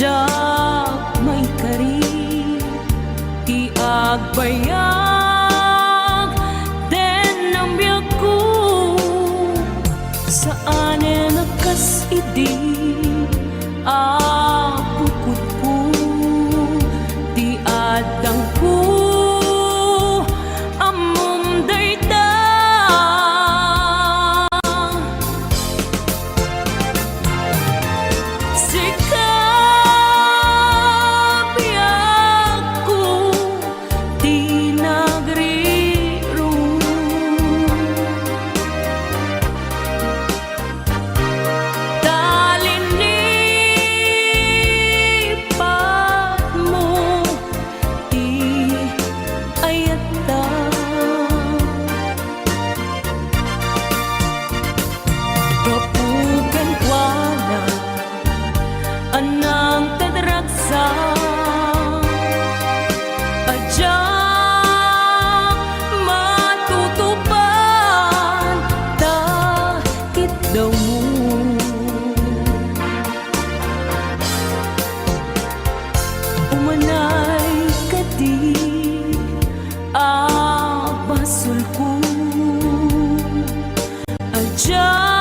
Adyak may kari ti agbayag den ang biyak ko saan nakas idi apukot ko ti adang ko amom dayta anang tadraksa adyak matutupan takit daw mo umanay kadi abasol ko adyak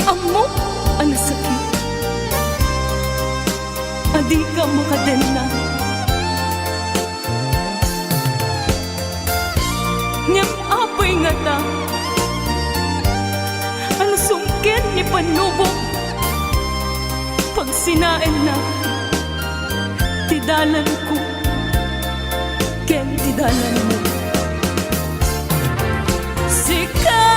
amo ang sakit adi ka makadena ngem apay nga ta ang sungkin ni panubok pag sinain na tidalan ko ken tidalan mo sika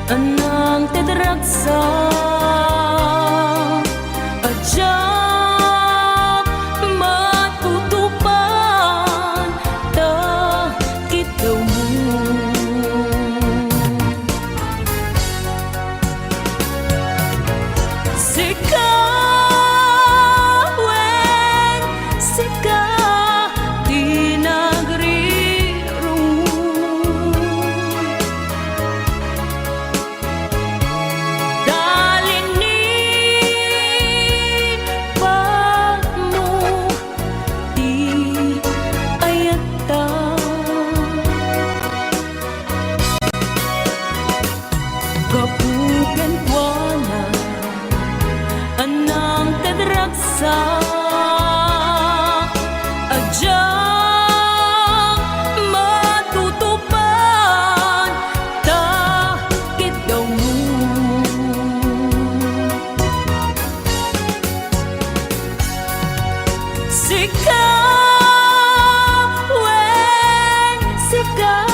anang tadraksa adyak matutupan takit daw mo sika wen sika kapugan ko na anang tadraksa adyak matutupan takit daw mo sika wen sika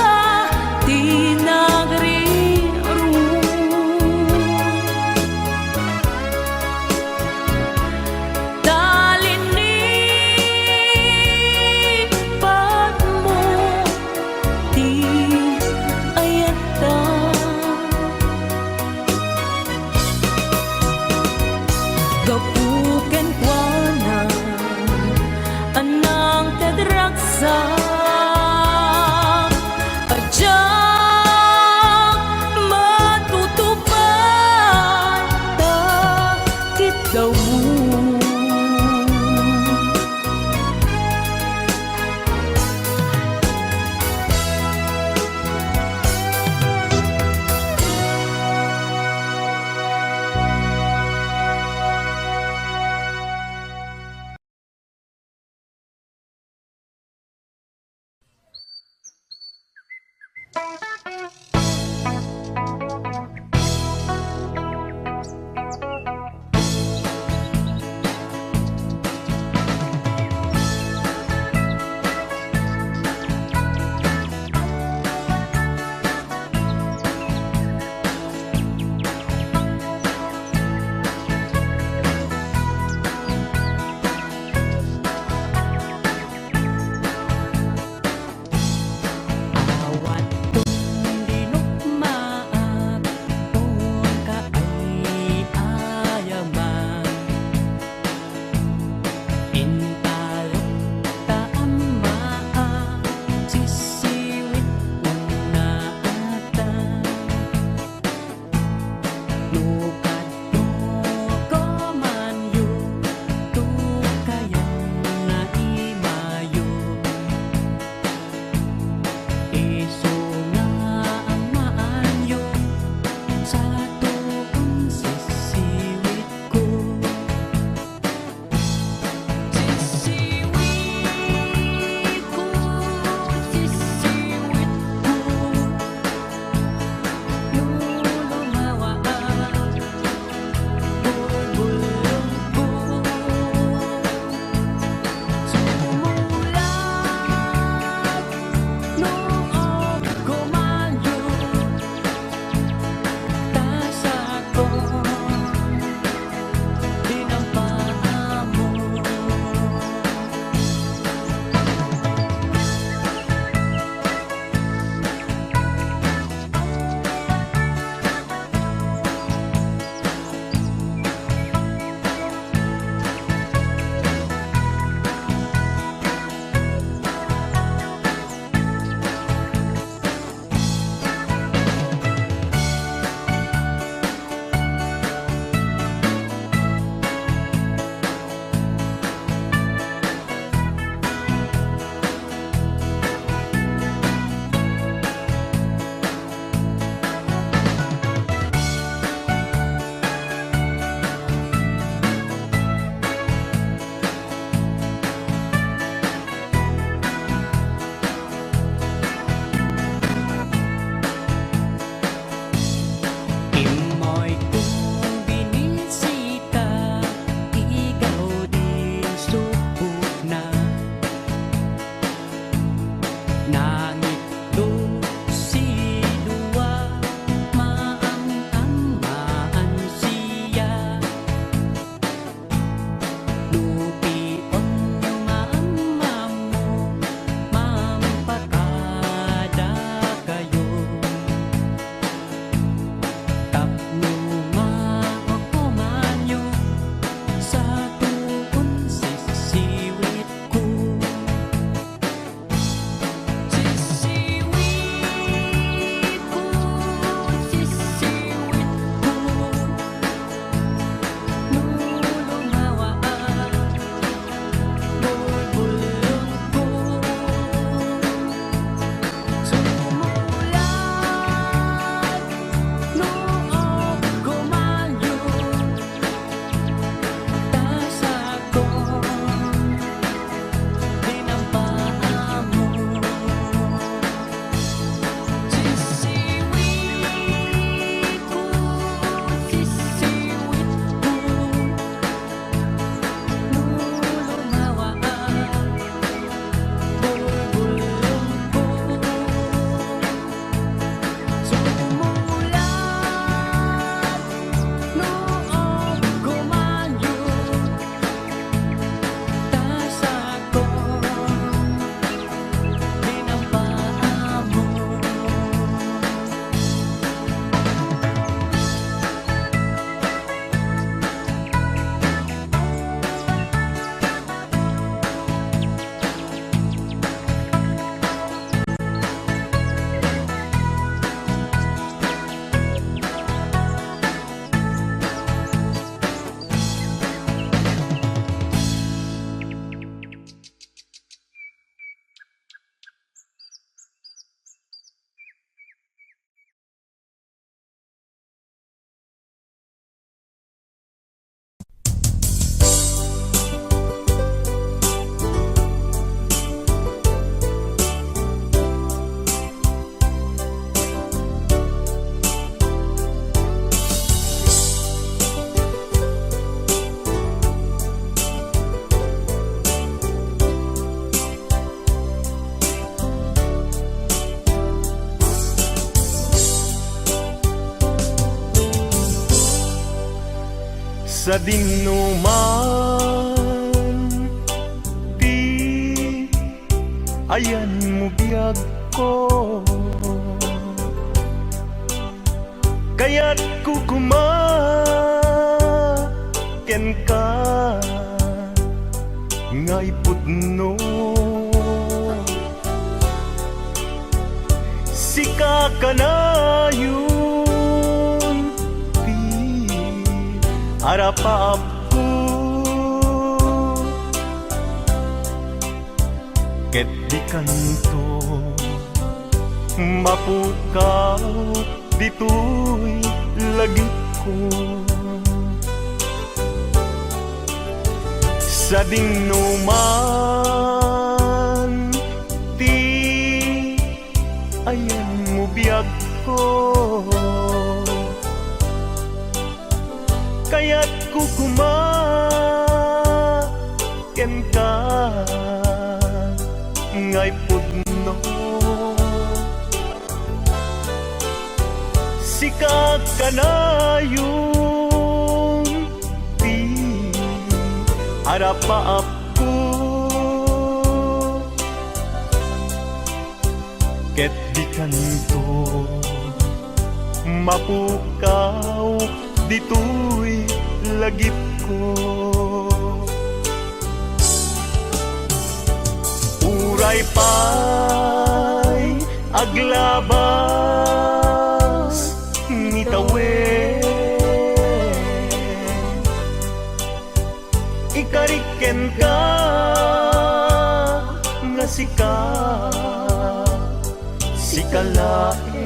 sa dinuman ti ayan mo biyag ko, kaya't kukumaken ka ngay pudno. Sika kanayon ti arapap ko, ket di kanto mapukaw dito'y lagit ko. Sa dinuman ti ayan mo biyag ko, kaya't kukumaken ka ngay pudno. Sika kanayon ti arapaap ko, ket di kanto mapukaw dito'y lagip ko. Uray pa'y aglabas nitawen, ikariken ka nga sikalae,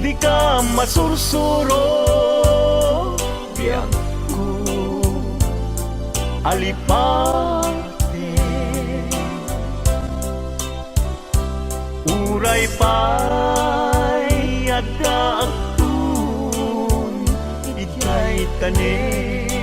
di ka masursuro biyag ko alipate. Uray pa'y adda agtun ijay tanen.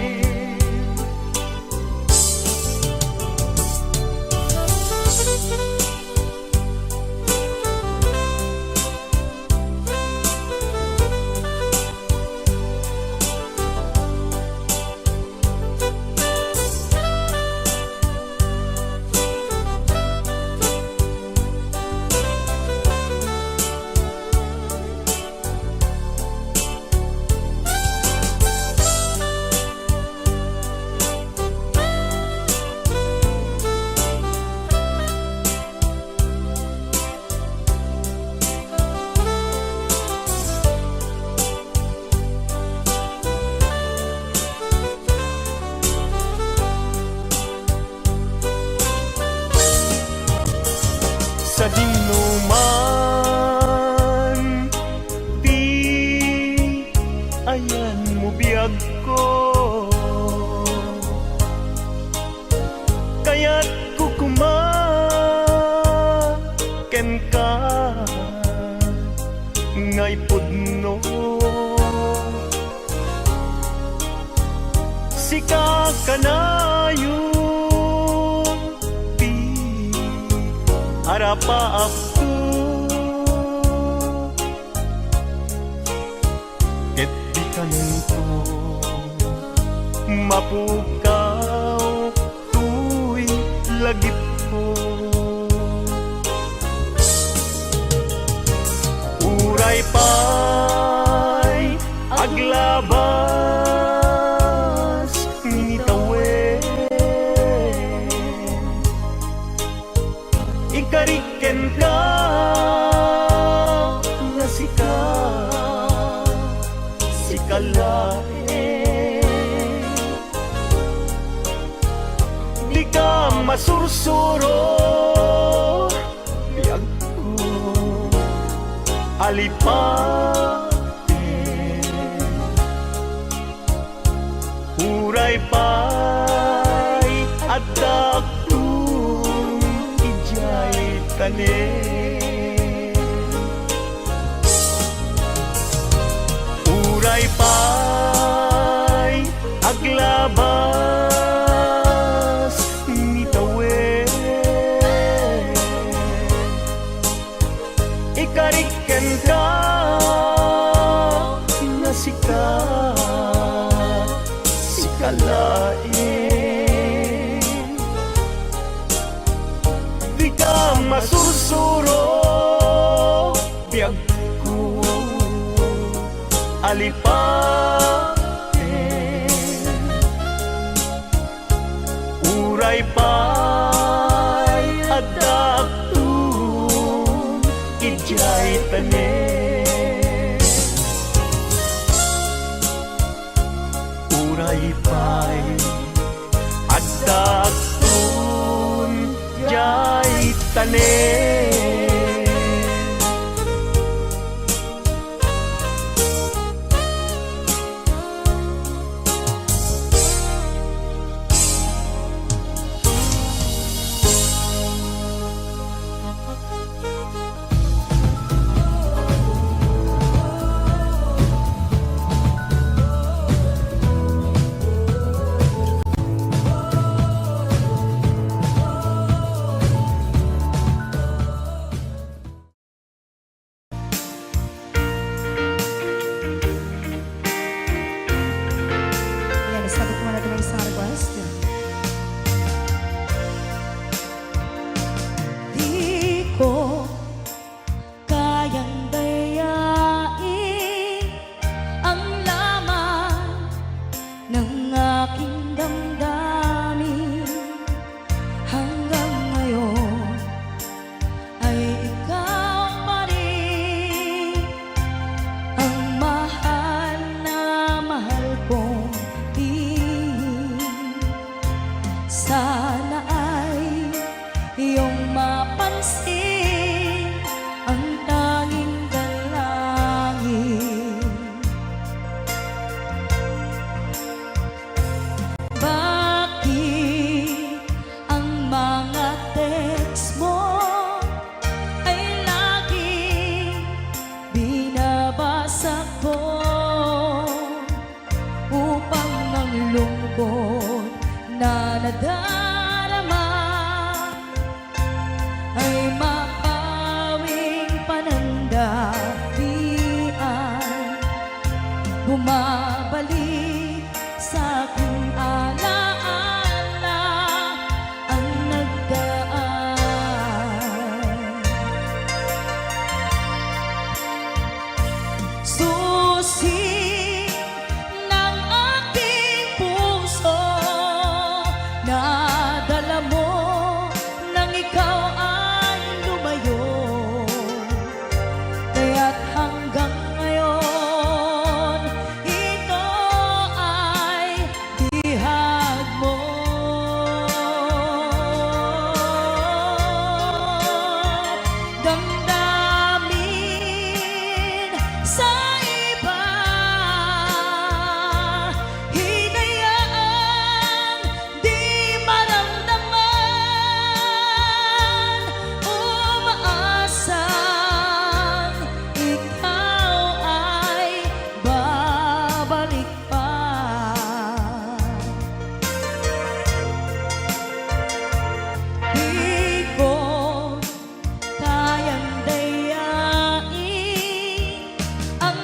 Sa dinuman ti ayan mo biyag ko, kaya't kukumaken ka ngay pudno. Sika kanayon ti arapaap ko, ket di kanto mapukaw tuy lagip ko. Uray pa'y aglabas nitawen, ikariken ka nga sikalae, di ka masursuro biyag ko alipate. Uray pa'y adda agtun ijay tanen. Uray pa'y aglabas nitawen, ikariken ka sikat si kalain. Di ka masursuro biyag ko alipatin. Uray pa'y adakton ijay tanen. Uray pa'y adakton ijay tanen. Ayan, isabot mo natin ang isang request. Di ko kayang dayain ang laman ng aking damdamin. Hanggang ngayon ay ikaw pa rin ang mahal na mahal kong tingin. Sana ay iyong mapansin ang tanging dalangin. Bakit ang mga text mo ay laging binabasa ko upang ang lungkot na nadarama ay mapawing panandalian. Bumabalik sa aking alaala ang nagdaan. Susi ng aking puso na dala mo nang ikaw ay lumayo. Kaya't hanggang ngayon ito ay bihag mo. Damdamin sa iba, hinayaang di maramdaman. Umaasang ikaw ay babalik pa. Di ko kayang dayain ang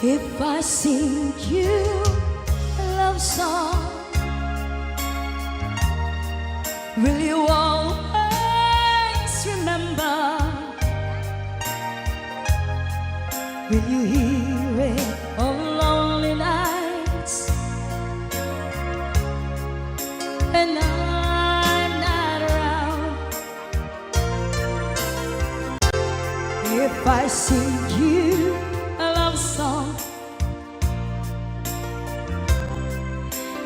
If I sing you a love song, will you always remember? Will you hear it on lonely nights and I'm not around? If I sing you a love song,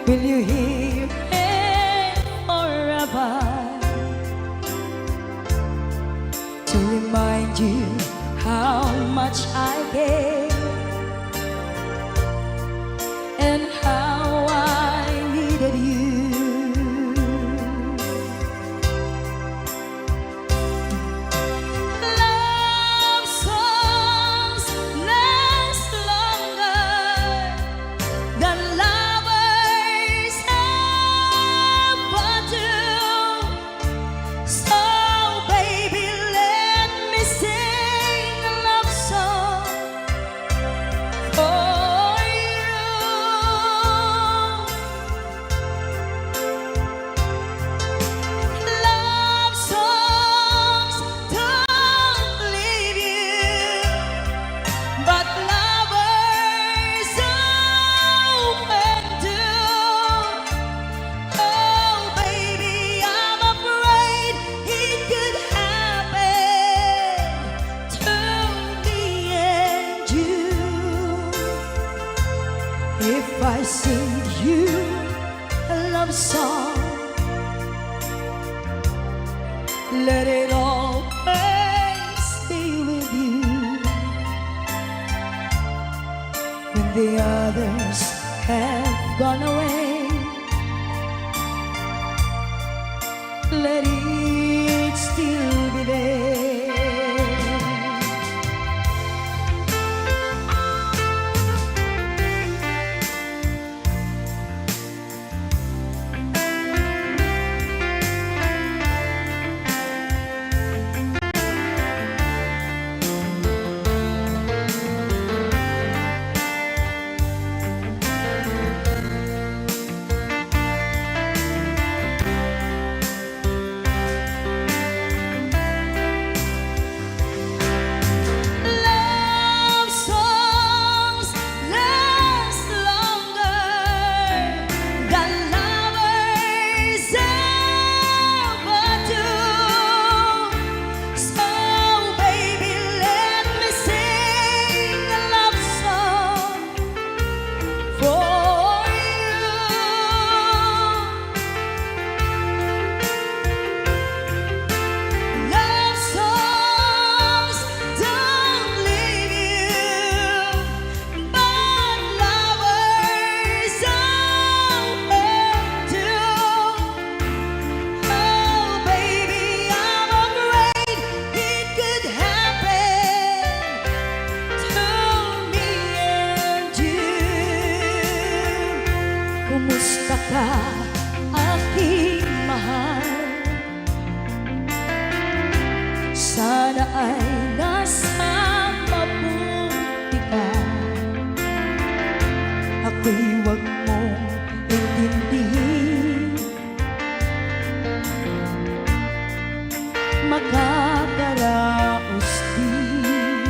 will you hear it forever? To remind you how much I care and how I needed you. Love songs last longer than lovers ever do. So baby, let me sing a love song for you. Love songs don't leave you, but lovers often do. Oh baby, I'm afraid it could happen to me and you. If I sing you a love song, let it always be with you. When the others have gone away, let it still be there. Love songs last longer than lovers ever do. So baby, let me sing a love song for you. Love songs don't leave you, but lovers often do. Oh baby, I'm afraid it could happen to me and you. Kumusta ka, aking mahal? Sana ay nasa mabuti ka. Ako'y huwag mong intindihin, makakaraos din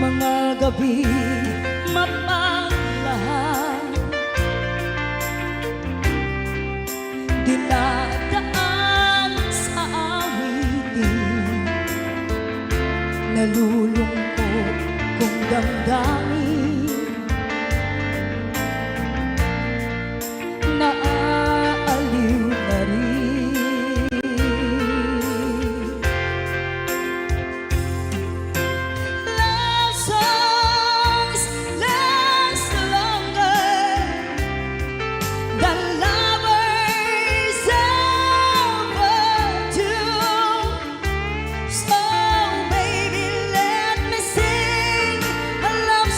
mga gabi mapaglahan, dinadaan sa awitin, nalulungkot kong damdamin, naaaliw na rin. Love songs last longer than lovers ever do. So baby, let me sing a love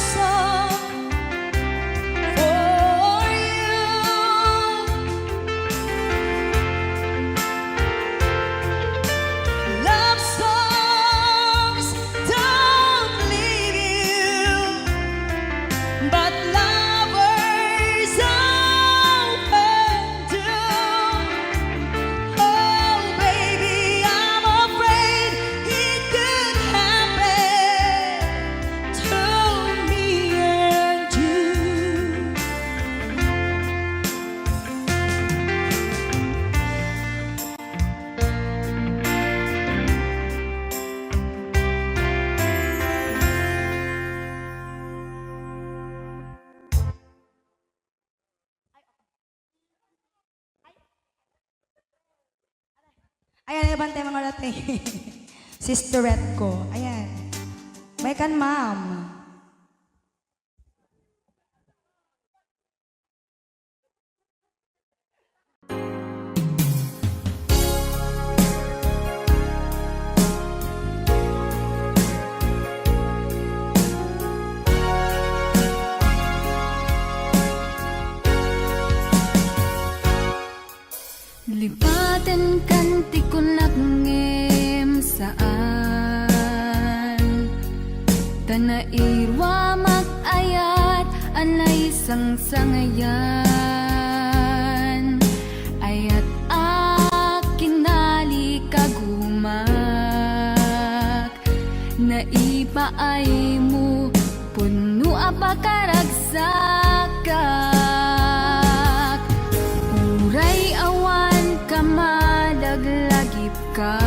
Ayan, ibang tema nga natin. Sisterette ko. Ayan. May kan, ma'am. Lipatan kanti ko nagngem saan Tanairwa mag-ayat anay sang-sangayan Ayat akinali kagumak Naipaay mo puno apakaragsakak Uray awan kamadaglagip ka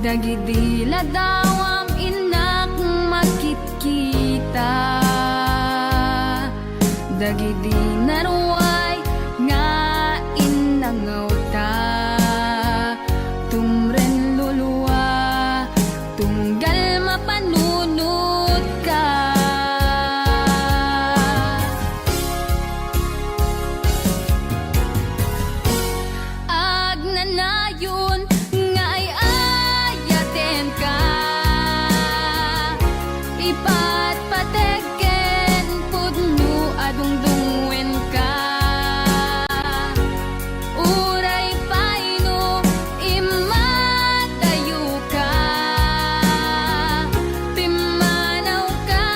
Dagidila dawam inak makit-kita Dagidi naruay nga inangaw ta Tumren luluwa tunggal mapanunod ka Agnanayon nga ay ayaten ka Ipatpategen pudno adungdungwen ka Uray paino imatayo ka Pimanaw ka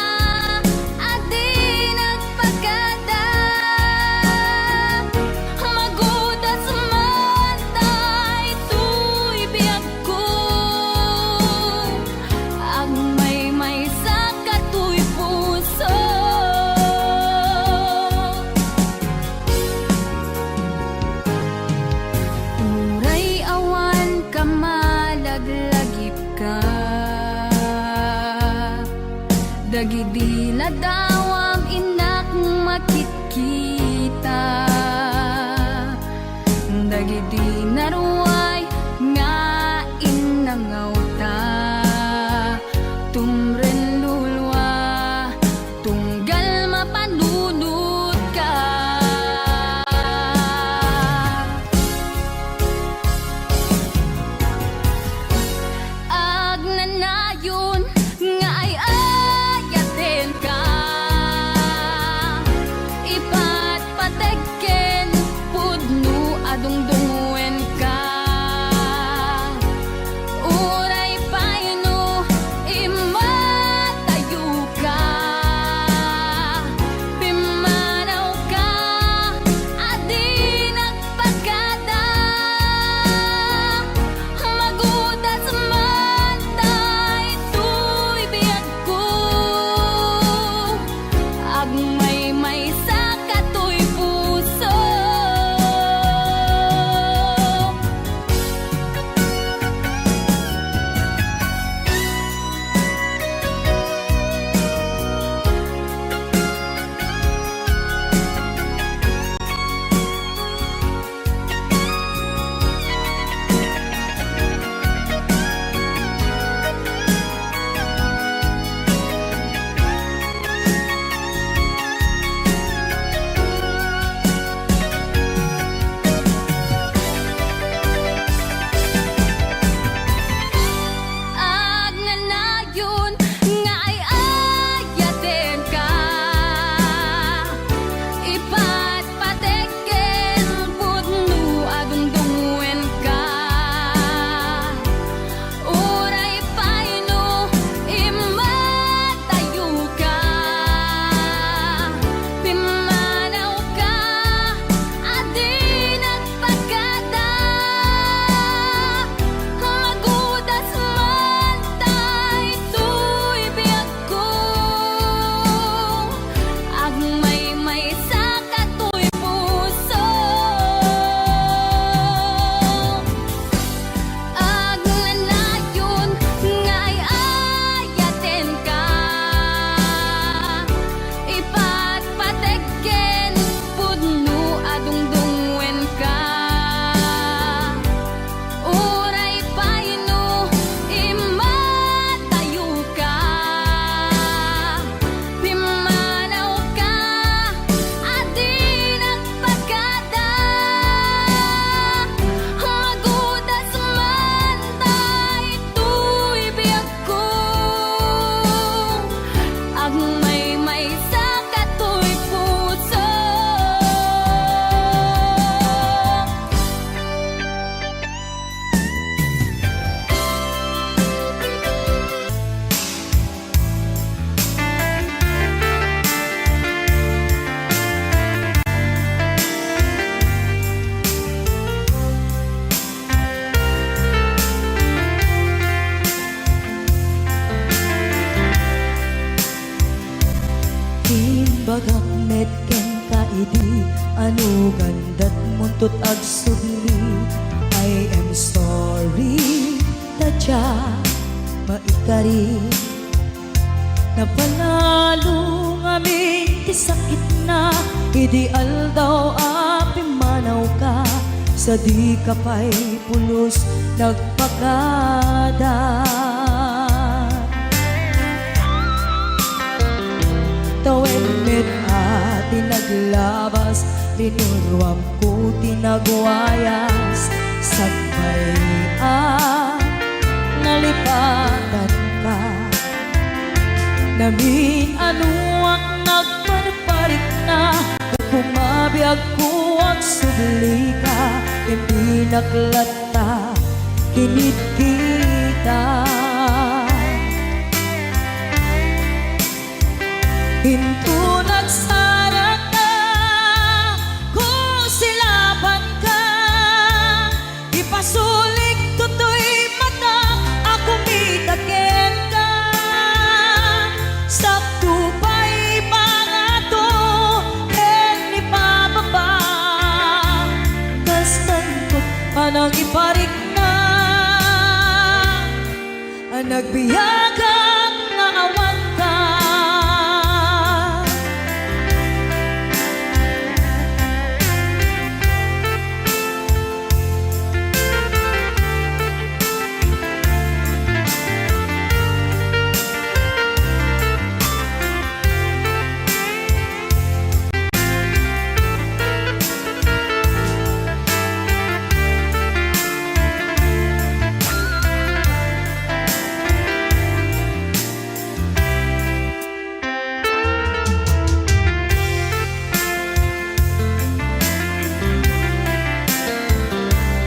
at di nagpagada Magudas man tay tuy biyag ko Ang may sa katuy puso Uray awan kamalaglagip ka Dagidila dawam inak makit-kita Dagidi naruay nga inangaw ta Tumren lulwa tunggal mapanunod ka Agnanayon nga ay ayaten ka Ipatpategen pudno adungdungwen ka Uray paino imatayo ka Pimanaw ka at di nagpagada Magudas man tay tuy biyag ko Agmay sa katuy puso ano gandat muntot ag sudli. I am sorry, tadya maikari. Napanalo ngamin ti sakit na, ideal daw api manaw ka. Sa di ka pa'y pulos nagpakada. Tawen met ati naglabas, linurwam ko tinagwayas. Sagbay nalipatan ka. Namin ano ang nagparparik na, kumabiyag ko ang subli ka. Hindi naklata, kinit kita. Hinto nagsara ka, kung silaban ka. Ipasulik tutoy mata, ako mitakin ka. Sakto pa'y pangato, ken ipababa. Kastan ko panang iparik na, ang nagbiyagang nga awan ka.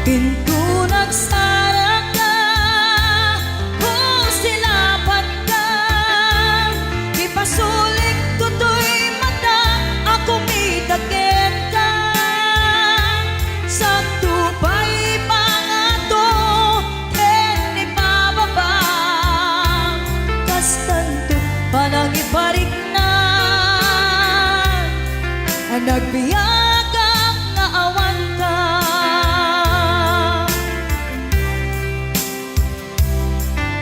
Pinto nagsara ka, kung silaban ka. Ipasulik tutoy mata, ako mitakin ka. Sakto pa'y pangato, ken ipababa. Kastanto panang iparik na, ang nagbiyagang nga awan ka.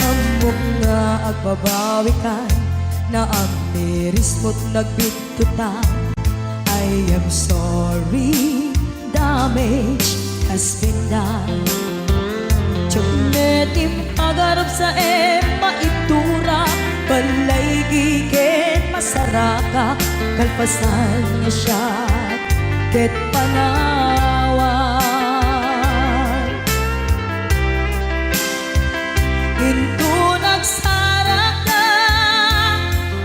Amok nga agbabawi ka, na ang miris mo't nagbitutan. I am sorry, damage has been done. Tsunetim agarap sa maitura, balay gigen masaraka. Kalpasan niya siya, ket panawan. Hinto nagsara ka,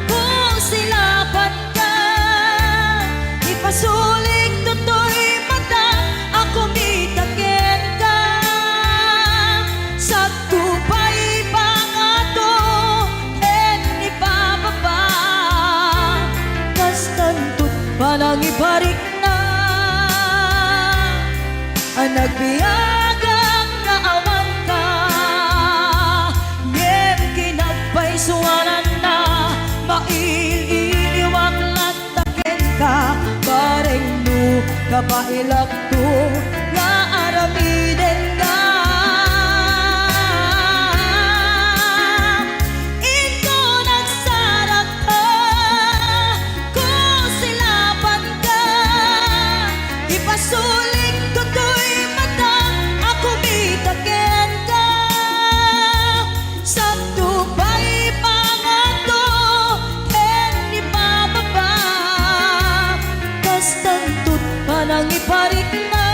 kung silaban ka. Ipasulik tutoy mata, ako mitakin ka. Sakto pa'y pangato, ken ipababa. Kastanto't panang iparik na, ang nagbiyagang nga awan ka. Ngem kinagpaisuanan na, maililiwag latakin ka. Bareng no kapailak to, nga aramiden ka. Ito nagsarap ka, kung silaban ka. Ipasulik tutoy mata, ako mitakin ka. Sakto pa'y pangato, ken ipababa. Kastanto't panang iparik na,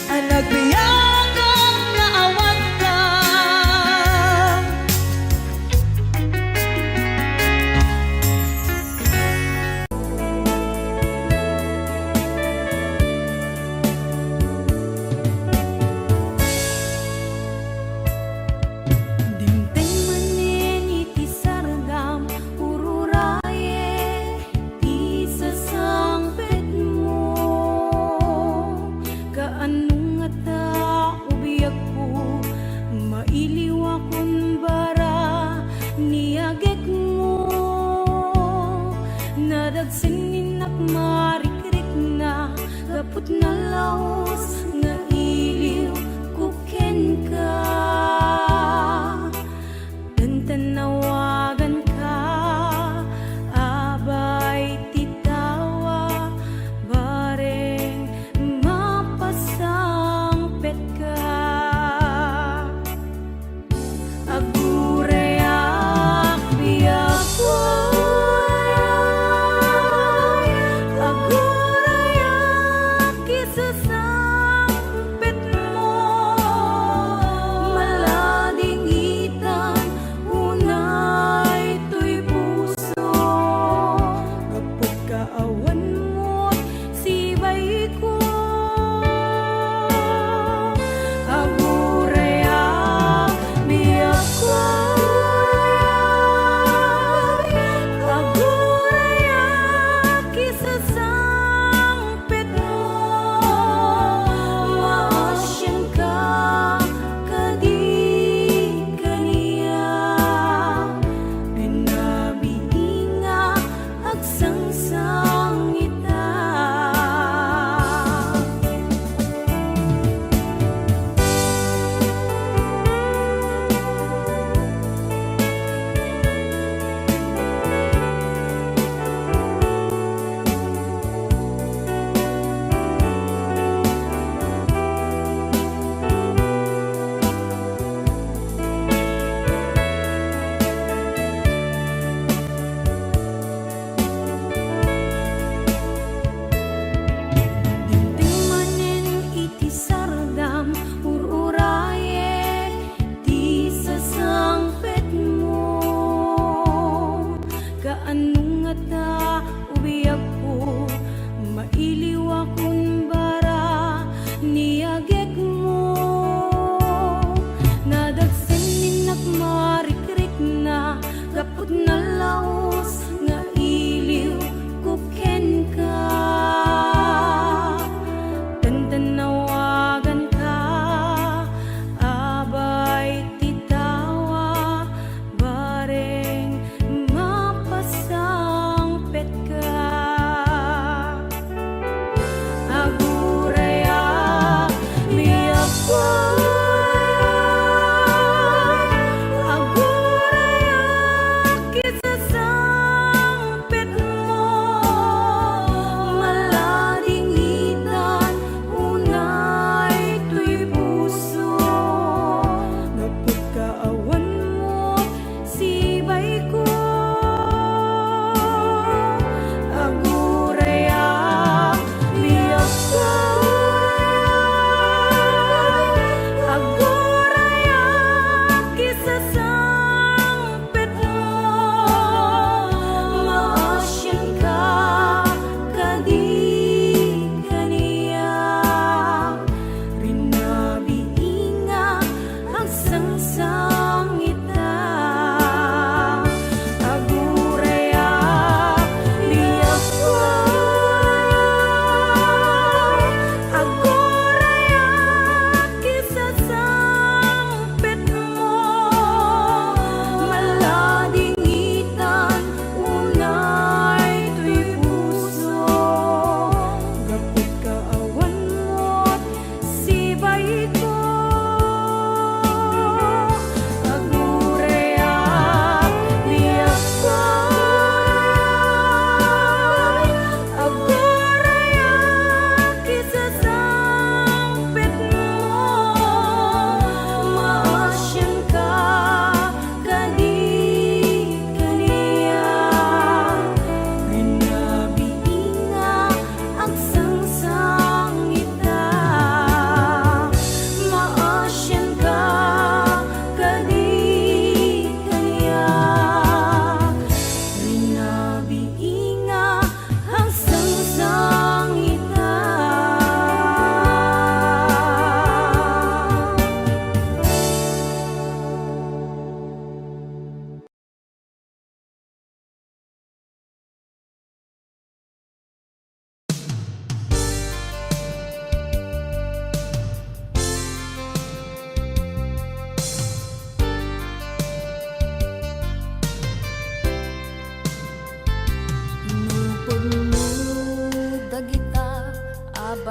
ang nagbiyagang nga awan ka. putna laos nga iliw kuken ka. Tanawagan ka, abay titawa, bareng mapasangpet ka. Agurayak biyakoy, agurayak isusang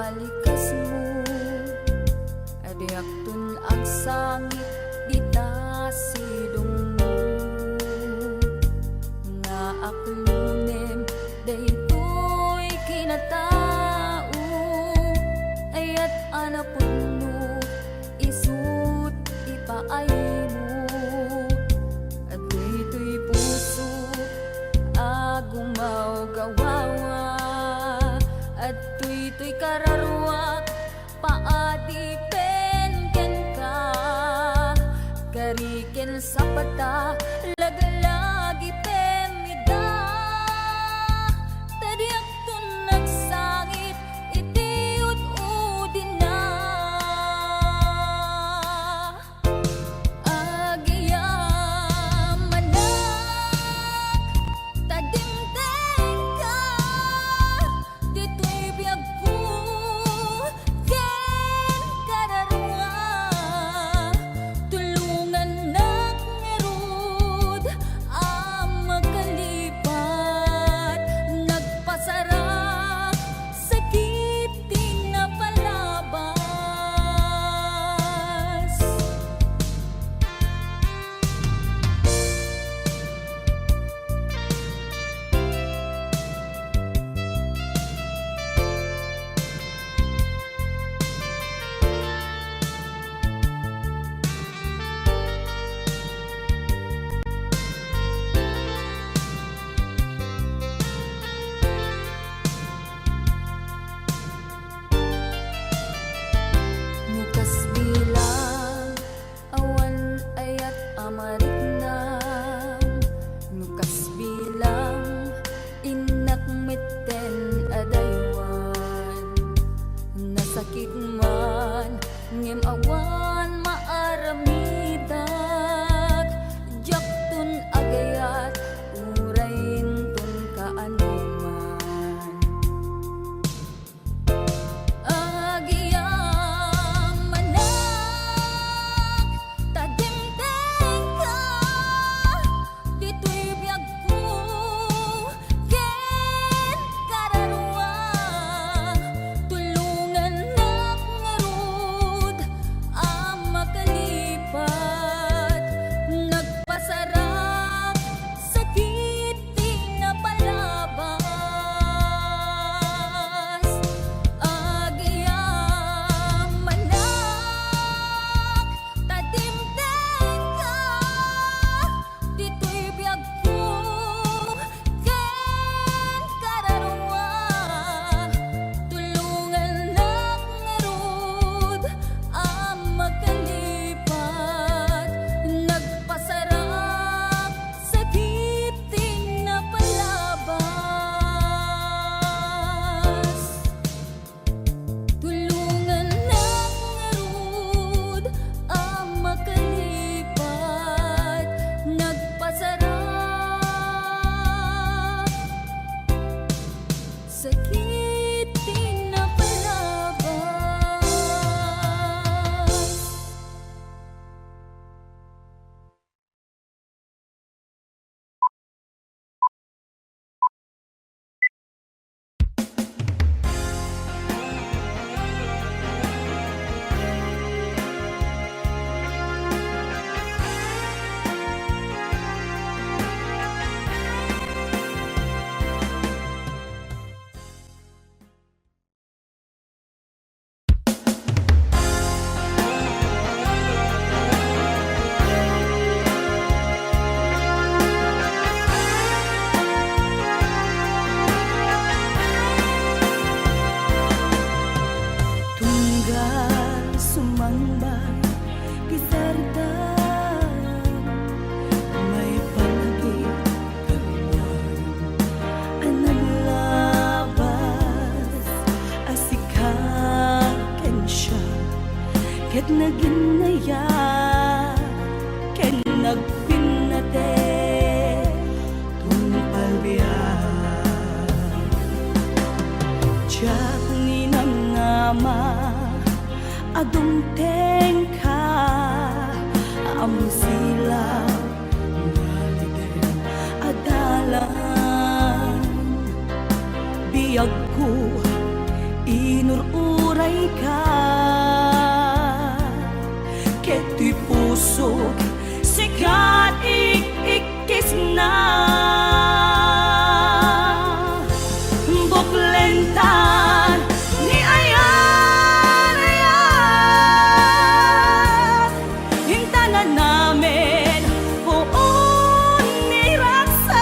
alikas mo adiak tun ang sangit dita sidong mo nga aklunem daytoy kinatao ayat anapun mo isut ipaay mo at daytoy puso agumaw gawawa at tuy kararwak paadipen ken ka kariken sa pata lagalagi pemida tadiak tun nagsangit itiut udina agiyamanak tadimteng ka dito'y biyag ko ken kararwa tulungan nak ngerud ang makalipat nagpasarap sakit din na palabas. Mukas bilang awan ayat amarik na nukas bilang inak meten adaywan nasakit man ngem awan maaramidak jaktun agayat urain tun kaanuman agiyamanak tadimteng ka dito'y biyag ko ken kararwa tulungan nak ngarud ang makalipat nagpasarap sakit di na palabas agiyamanak tadimteng ka dito'y biyag ko ken kararwa tulungan nak ngarud ang makalipat nagpasarap sakit din na palabas tulungan nak ngarud ang makalipat nagpasarap sakit din na palabas. Tunggal sumambay kisardan may palagi kalman ang naglabas asikaken siya ket naginaya ken nagpinate tumpalbiyan Diyak ni nangama adumteng ka among silaw ngaliden adalan biyag ko inurun inuray ka. Keto'y puso sikat ikikis na. Buklentan ni ayan, ayan, hintanan namin buon ni raksak.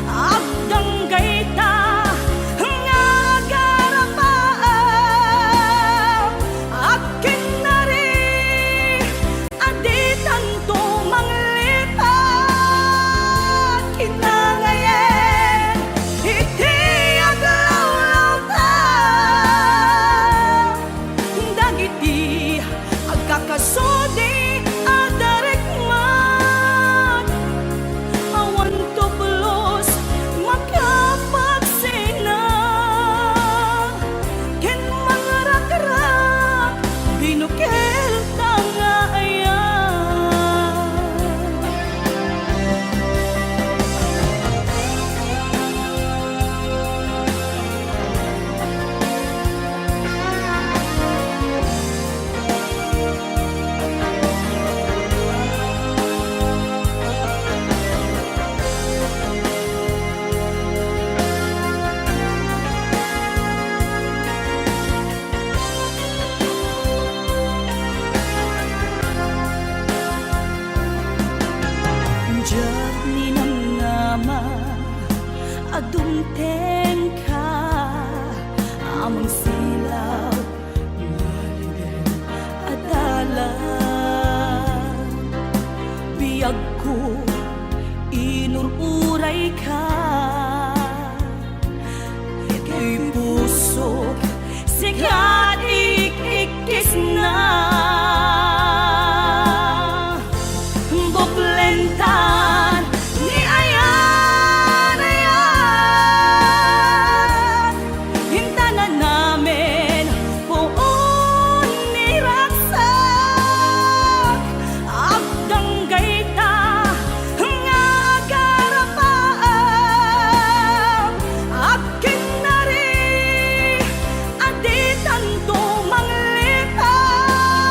Agdanggay ta nga garapaan, akin na rin aditan to manglipat. Kinangayen iti aglawlaw ta, dagiti agkakasudi adarikmat. Awan to pulos makapagsina, ken mangarak-rak binukel tanga ayan. Diyak ninamnama adumteng ka, amang silaw ngaliden adala. Biyag ko inururay ka, kay puso sikat ikikis na. Buklentan ni ayan, ayan, hintanan namin buon ni raksak. Agdanggay ta nga garapaan, akin na rin aditan to manglipat.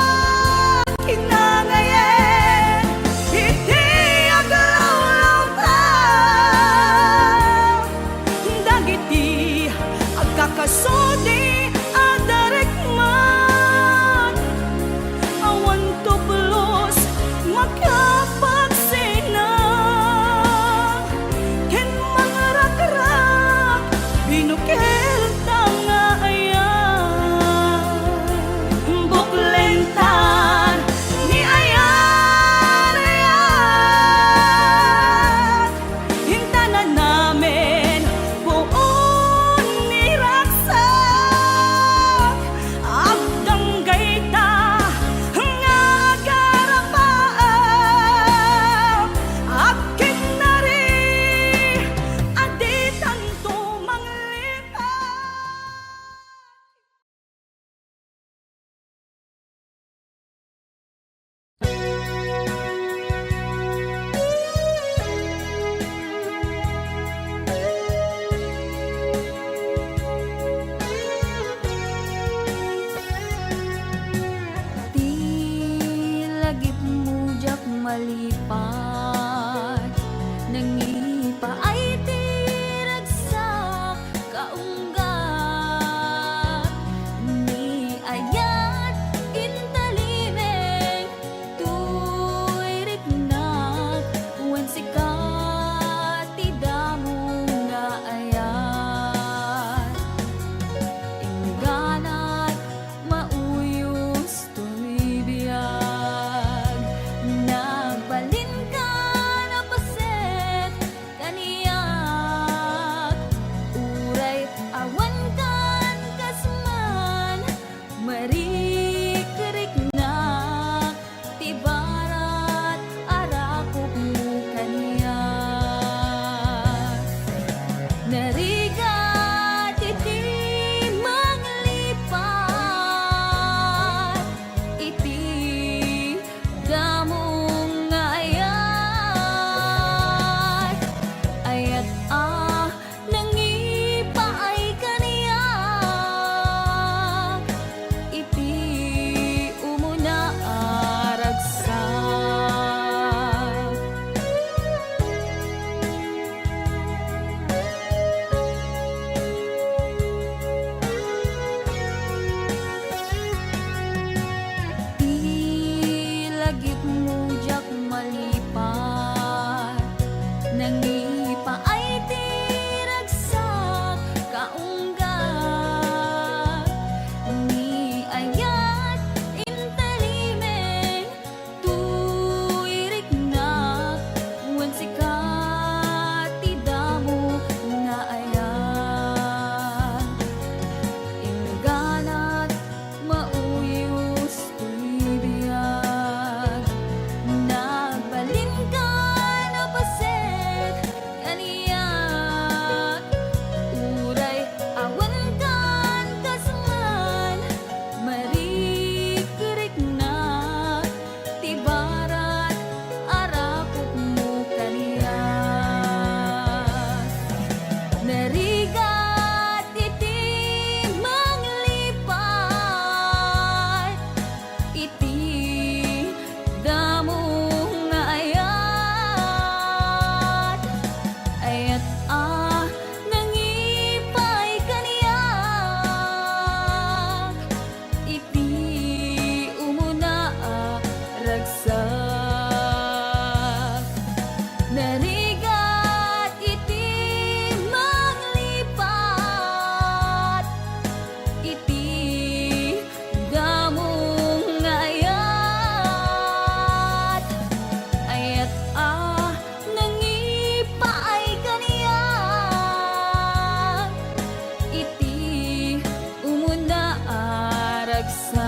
iti umuna aragsak,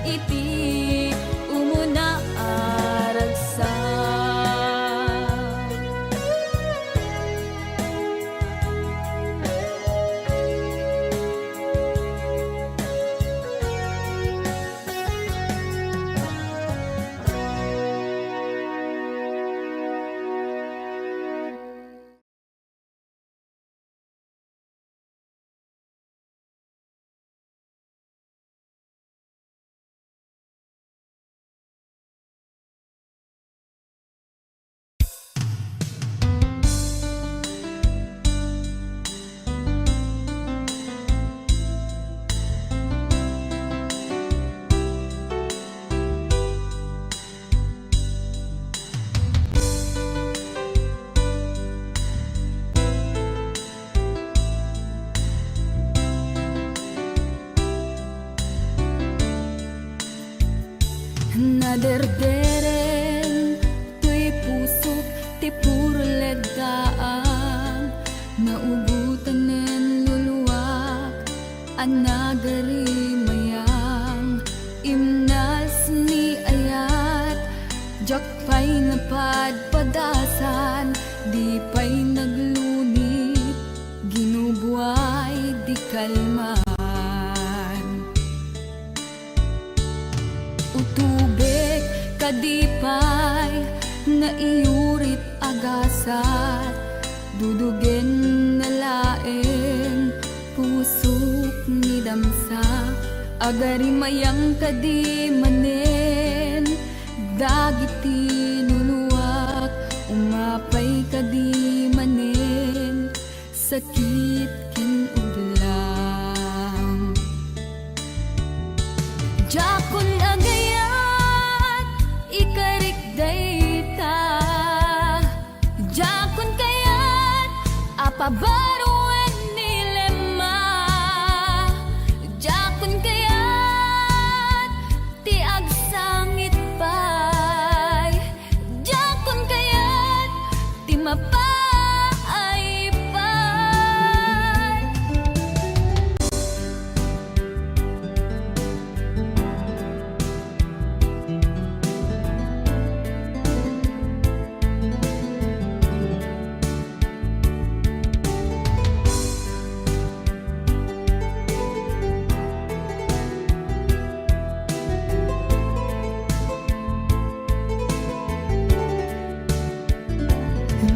iti umuna aragsak. Naderderen tuy pusok ti puro leddaang, naubutan nen luluwak anagari mayang, imnas ni ayat jak pay napadpadasan, di pay naglunit ginubuay di kalman. Utubek kadipay na iyurit agasat, dudugen na laeng pusok ni damsa, agari mayang kadi manen dagiti nuluwak, umapay kadi manen sakit ken udlang. Jakon agayat ikarik dayta, jakon kayat apabaruan nilema, jakon kayat ti agsangit pay, jakon kayat ti mapay pay.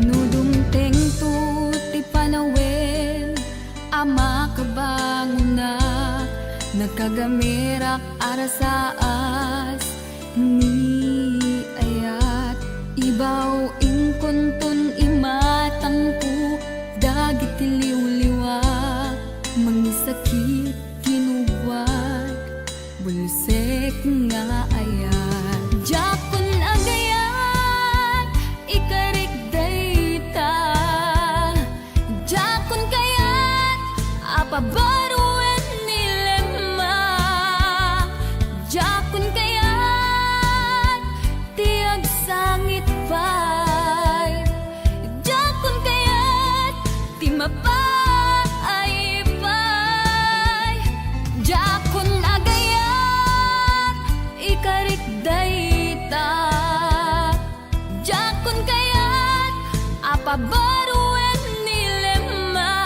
Nudumteng tu ti panawen, ama kabangunak, nagkagamirak arasaas ni ayat, ibaw inkuntun imatangku dagiti liwliwak, mangisakit kinuwat bulsek nga ayat. Jakon agayat ikarik dayta, jakon kayat apabaruan nilema, jakon kayat ti agsangit pay, jakon kayat ti mapay pay. Jakon agayat ikarik dayta, jakon kayat apabaruan nilema,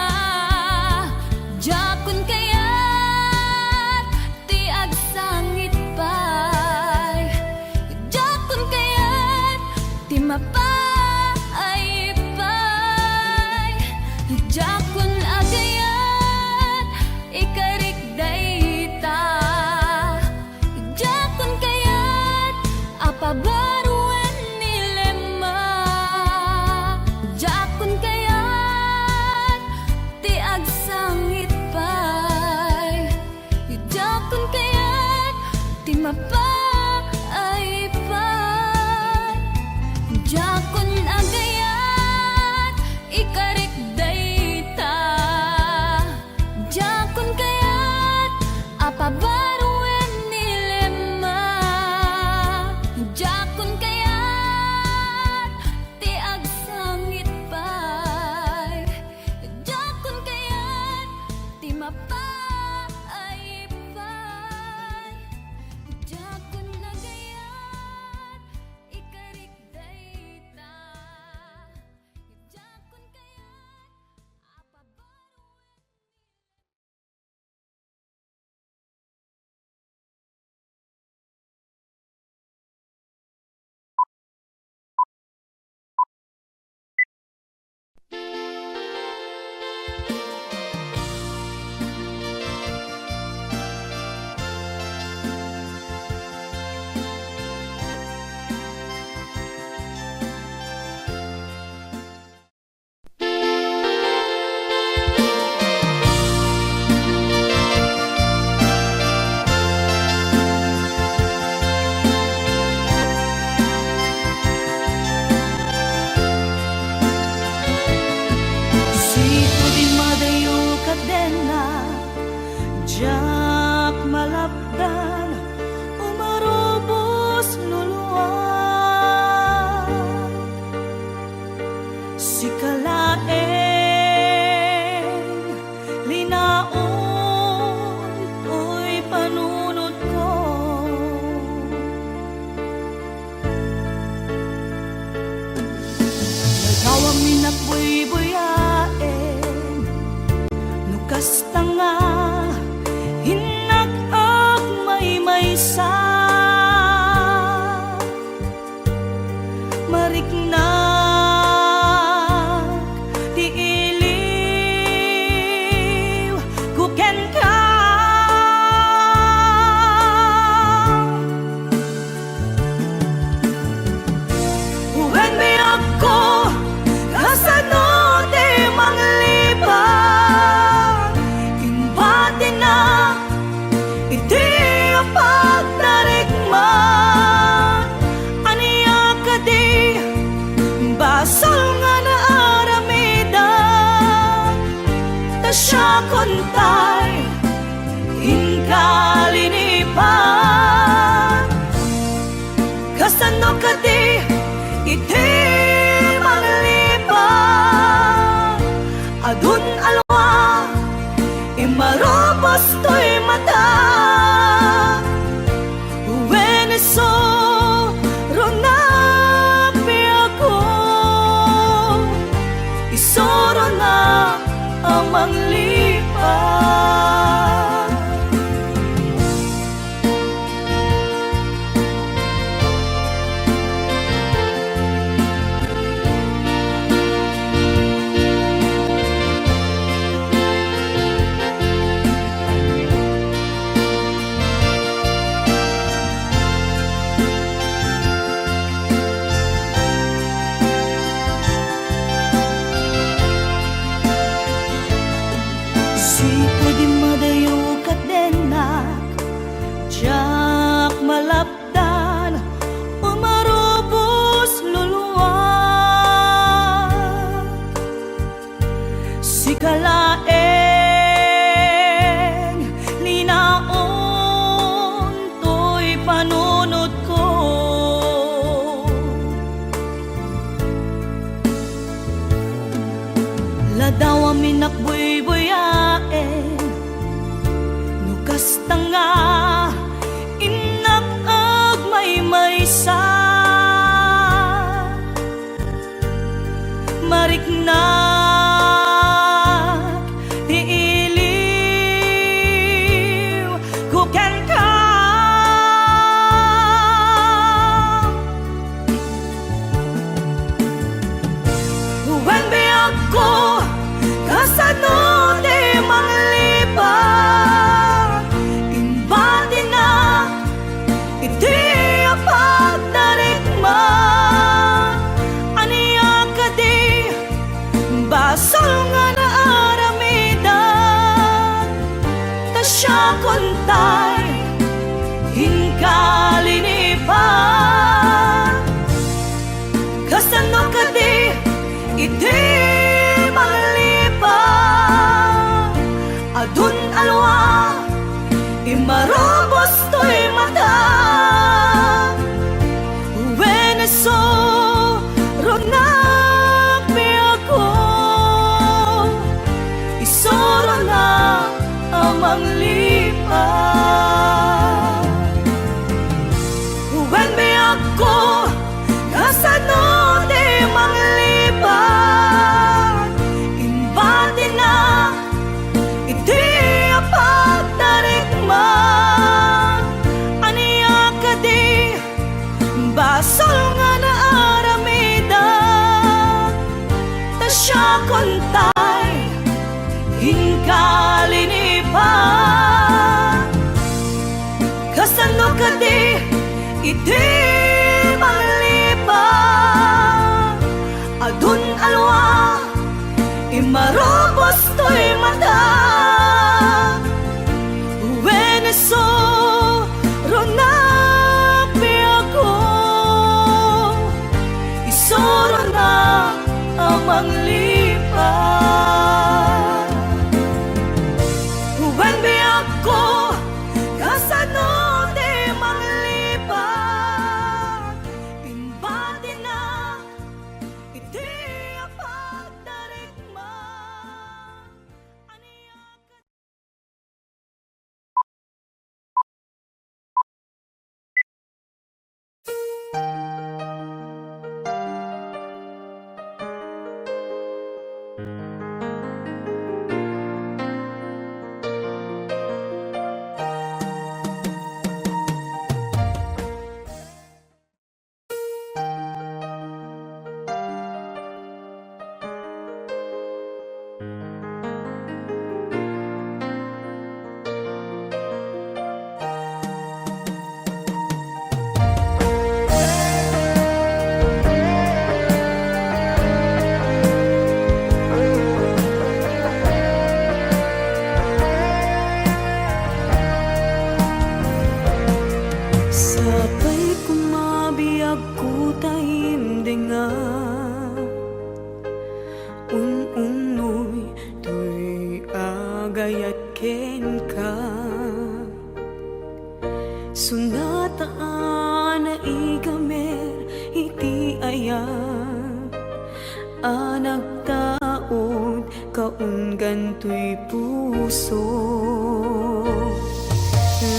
jakon kayat ti agsangit pay, jakon kayat ti mapay pay. Jakon agayat ikarik dayta, jakon kayat apabaruan nilema, jakon kayat ti agsangit pay, jakon kayat ti mapay pay. Jakon agayat ikarik dayta, kadena, jak malapdan, umarubos luluwag. Si kalaeng linaon, to'y panunod ko. Nagawang minakbuy-buyaen, nukas tanga, hinag-ag may-maysa. Mariknag, di iliw, kuken ka. Uwen mi ako, kasano di manglibang, imbati na, iti ang pagtarikman. Aniya ka di, basol nga na aramidan, ta siya kontay, inkalinipan. Kasano ka di, iti manglibang, adun alwa, imarobos to'y mata. Uweneso, ronapi ako, isoro na ang manglipad. Sipo di madayo kadenak, jak malapdan, umarubos luluwag. Si kalaeng linaon, to'y panunod ko. Ladaw ang minakbuy-buyaen, nukas tanga, inag-ag may-maysa. Mariknag, di iliw, kuken ka. Uwen mi ako, kasano di manglibang, imbati na, iti ang pagtarikman. Aniya ka di, basol nga na aramidan, ta siya kontay, hinkalinipan. Kasano ka di, iti manglibang, adun alwa, imarobos to'y mata. Uweneso, ronapi ako, isoro na ang manglipad. Uwen mi ako, kasano di manglibang, imbati na, iti ang pagtarikman. Aniya ka di, basol nga na aramidan, ta siya kontay, hinkalinipan. Kasano ka di, iti manglibang, adun alwa, imarobos to'y mata. Uweneso, ronapi ako, isoro na ang manglipad. makaunggan to'y puso.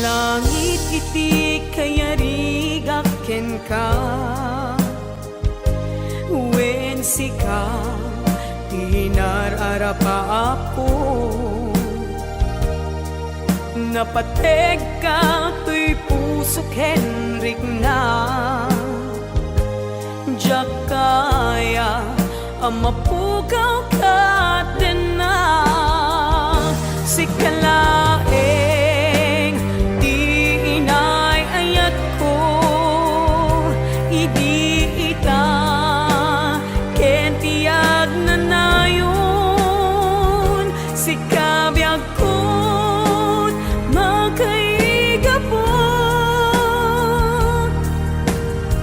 Langit iti kayarigak ken ka, wen sika tinararapa ako. Napateg ka to'y puso Henrik na, diyak kaya amapugaw ka din na. Sikalaeng di inay ayat ko, idi ita ken tiyag na nayon. Sikabiyag ko't magkaigapon,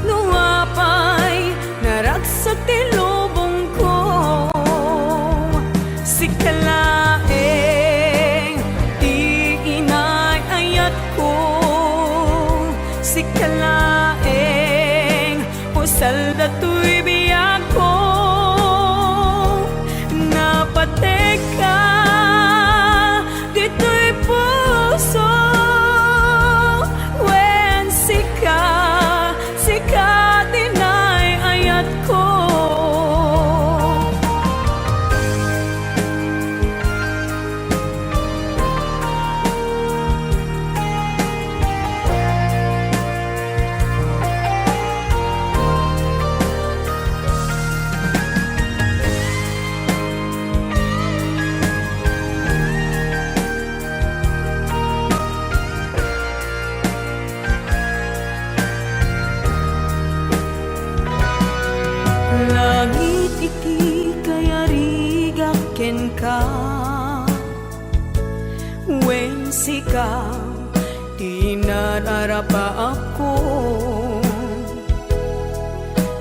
nuapay naragsak ti lubong ko. Sikalaeng di inay ayat ko, sikalaeng pusal dato'y biyag ko. Napatek ka dito'y puso, wen sika dinay ayat ko. Langit iti kayarigak ken ka, wen sika tinararapa ako.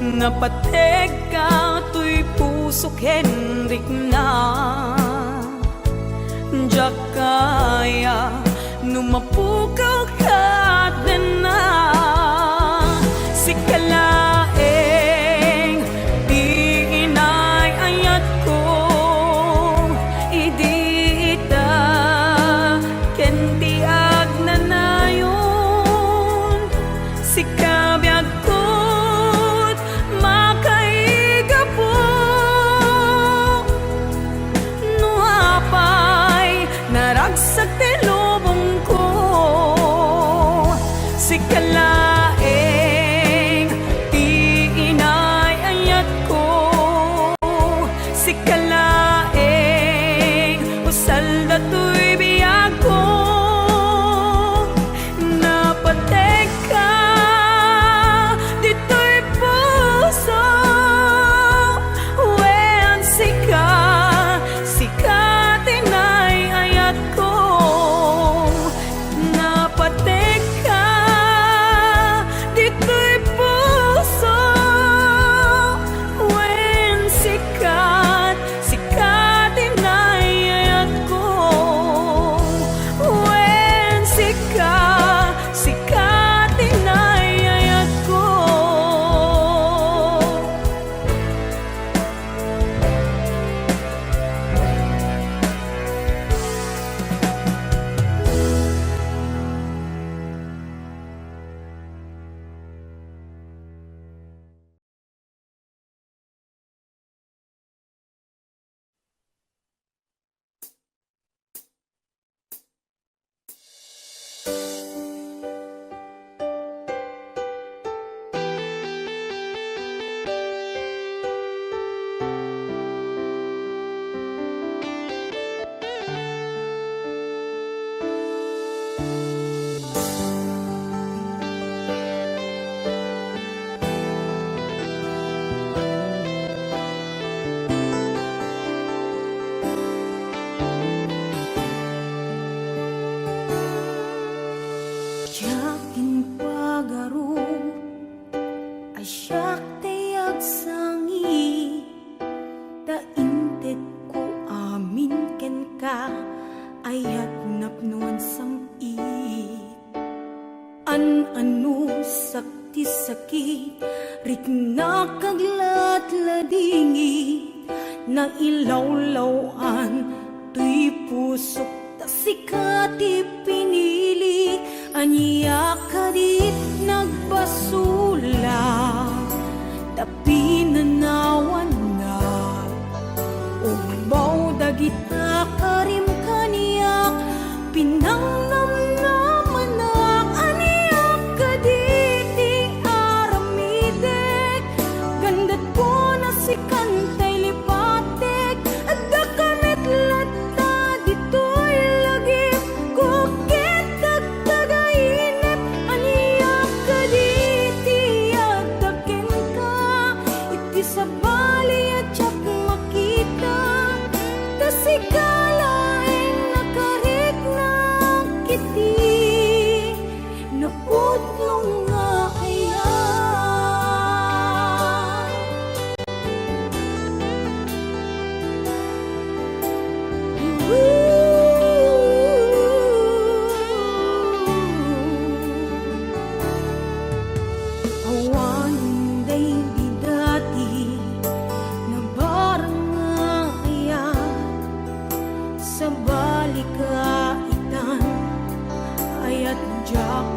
Napateg ka to'y puso Henrik na, diyak kaya numapukaw ka din na. Sikalaeng di inay ayat ko, idi ita ken tiyag na nayon. Sikabiyag ko't makaigapon, nuapay naragsak ti lubong ko. Sikalaeng di inay ayat ko, sikalaeng usal dato'y biyag ko. Napateg ka dito'y puso, wen sika tinay ayat ko. Napateg ka dito'y puso, wen sika tinay ayat ko. Wen sika tinay ayat ko. Yakin pagaro asyak tayag sangi, tainted ko amin ken ka ayat napnuan samit. An-ano sakti sakit rik nakaglat ladingit, na ilawlawan ka ti pinili, anya ka dit nagbasula, tapi nanawan na. Umbaw dagita karim kaniyak, pinangnamnaman na. Aniyak ka diti aramidek, gandat ko na si kantay lipatek. Adda kamit lata dito'y lagi, kukit tagtagainip. Aniyak ka diti adakin ka, iti sa bali at siyak makita. Tas ikalaing nakarik na kiti, napudlong nga kaya. Awan day di dati na barang nga kaya, sa balikaitan ayat jak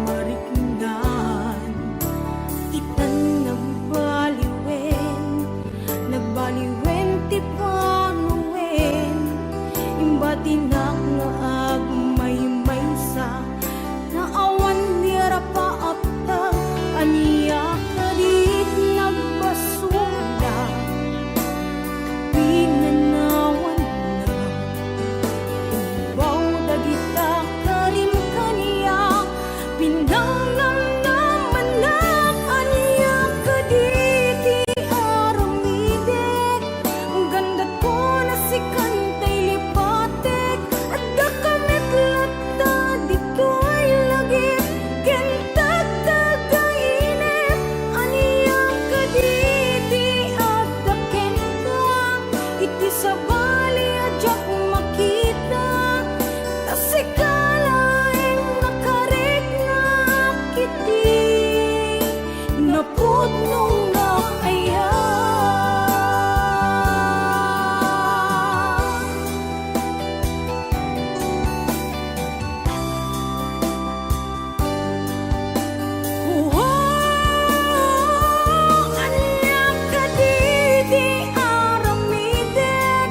mariknan. Itan nagbaliwen ti panuwen, imbatinak nga agmay-maysa, na awan dira paapta. Aniya ka dit nagbasula, pinanawan na. Umbaw dagita karim kaniyak, pinangnamnaman na. Aniya ka diti aramidek, gandat ko na si kantay lipatek. Adda kamit lata dito'y lagi, kentag tagainip. Aniya ka diti adaken ka, iti sa bali adyak makita. Tas ikalaing nakarik na kiti, napudlong nga kaya. Aniyak ka diti aramidek,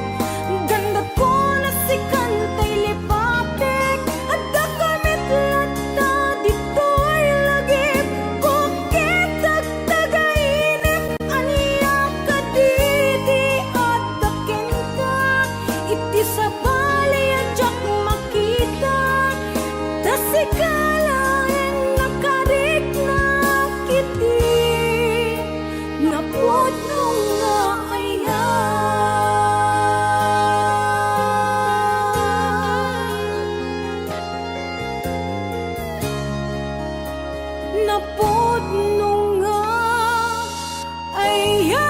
gandat ko na si kantay lipatek. Adda kamit lata dito'y lagi, kukit tagtagainip. Aniyak ka diti adaken ka, iti sa bali adyak makita. Tas ikalaing nakarik na kiti, napudlong nga kaya. Napudlong nga kaya.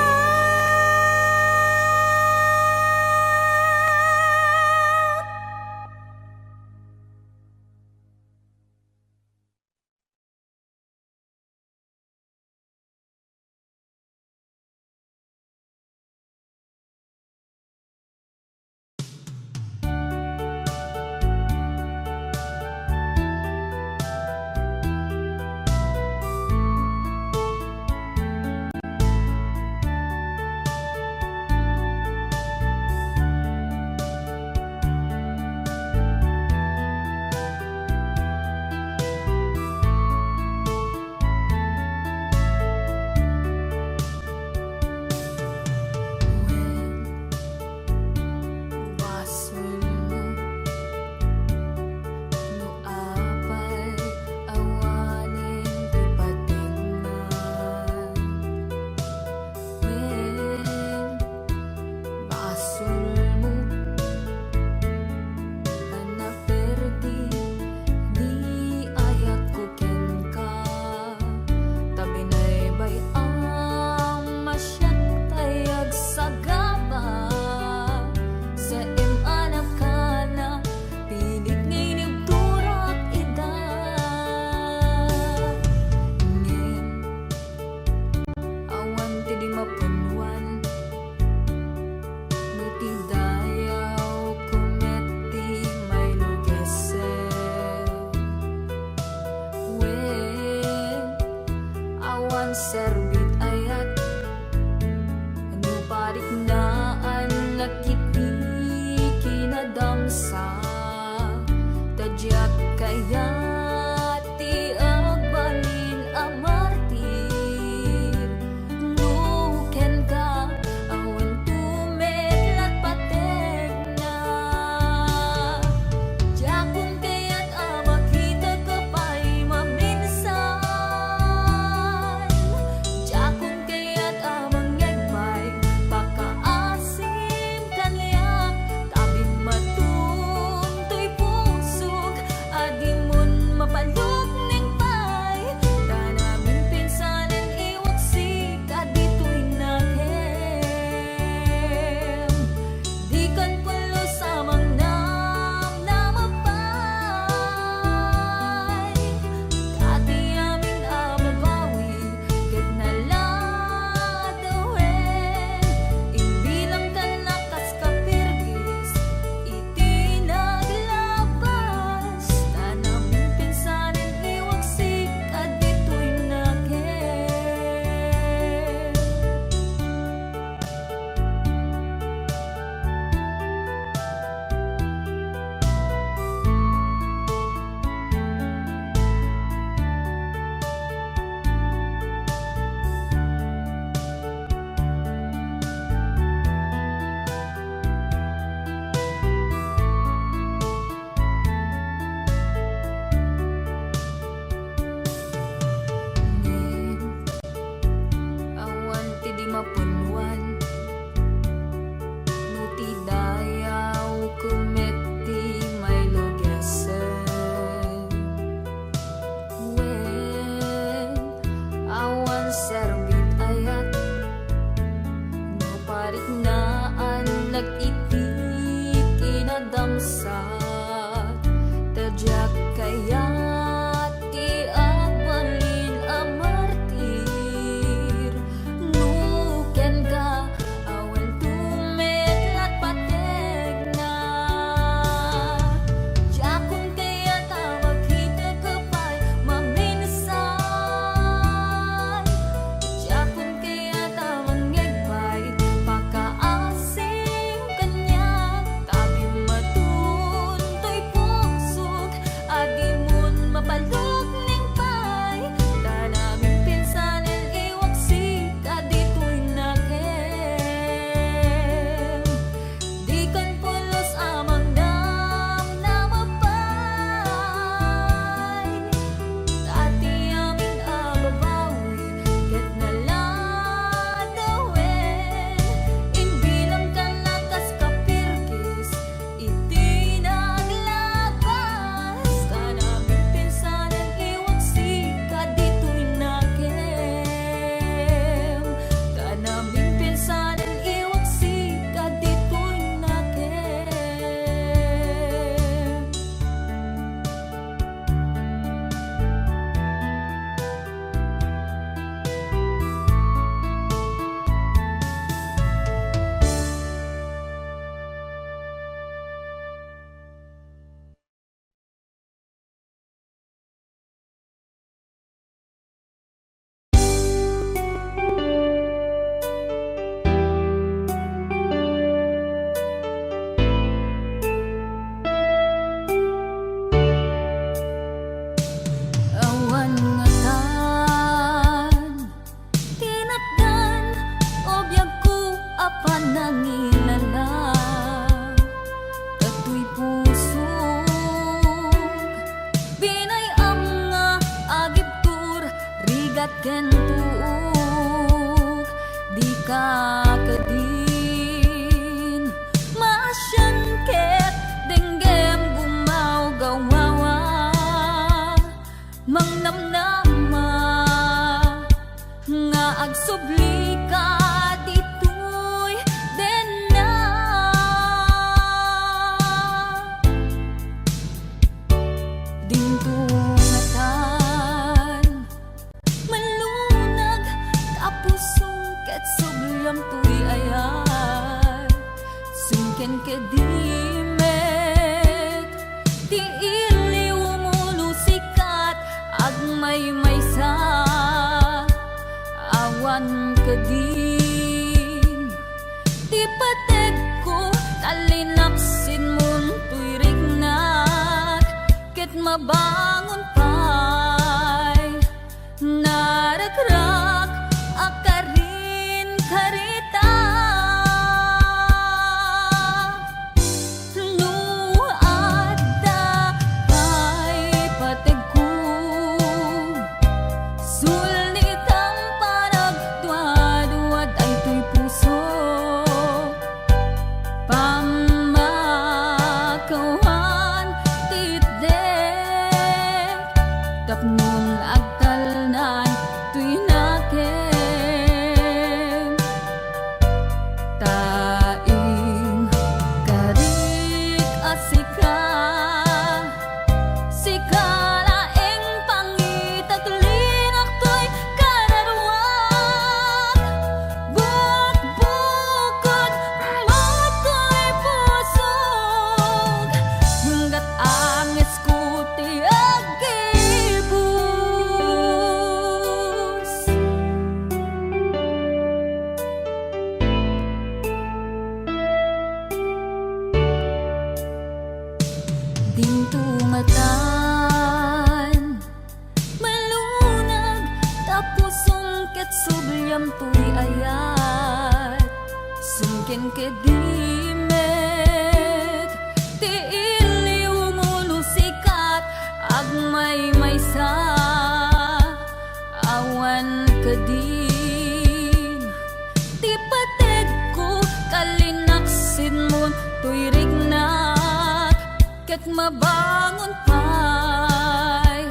ken tuog di ka kadin masyan ket denggem gumaw gawawa mangnamnama nga agsubli ka ditoy denna dingtungatan malunag kapusong ket subyam tuy ayat sungken kedimet ti iliw mulo sikat agmay maysa awan kadin ti patek ko talinaksin mun tuy rignat ket mabangon pay naragrak akarin karita no adda pay patek ko sulnitang panagduad-duad ay tuy puso pamakawan titdek tapnon agtalnan tuy nakem taing karik asika sikalaeng pangitaglinak to'y kararwag bukbukod moto'y pusog hanggat angis ko ti agibus dingtungatan malunag tapusong ket subyam tuy ayat sungken kedimet ti iliw mulo sikat agmay maysa awan kadin ti patek ko kalinaksin mon tuy rignat ket mabangon pay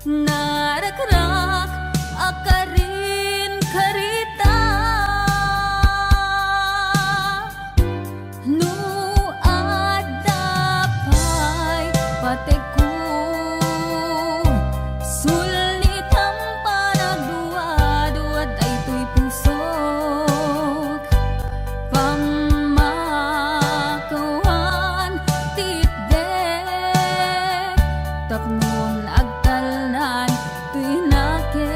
naragrak akarin karita no adda pay patek ko sulnitang panagduad-duad ay tuy pusok pamakawan titdek tapnon agtalnan tuy nakem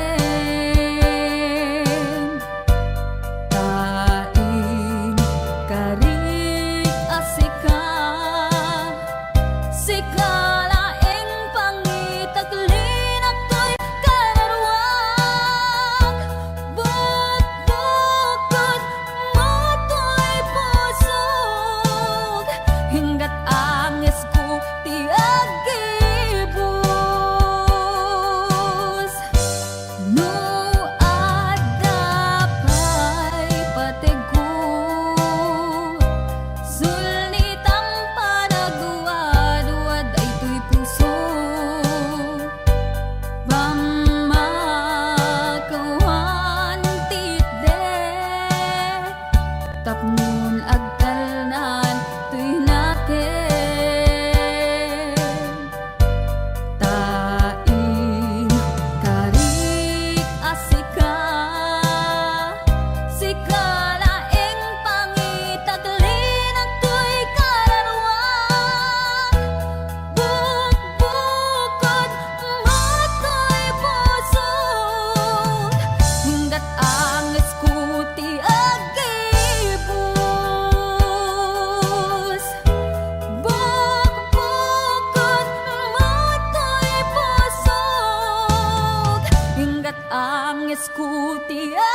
taing karik asika sikalaeng pangitaglinak to'y kararwag bukbukod moto'y pusog hinggat angis ko ti agibus no adda pay patek ko sulnitang panagduad-duad ay tuy puso pamakawan titdek tapnon agtalnan tuy nakem taing karik asika sikalaeng pangitaglinak to'y kararwag bukbukod moto'y pusog hanggat angis ko ti agibus bukbukod moto'y pusog hanggat angis ko ti agibus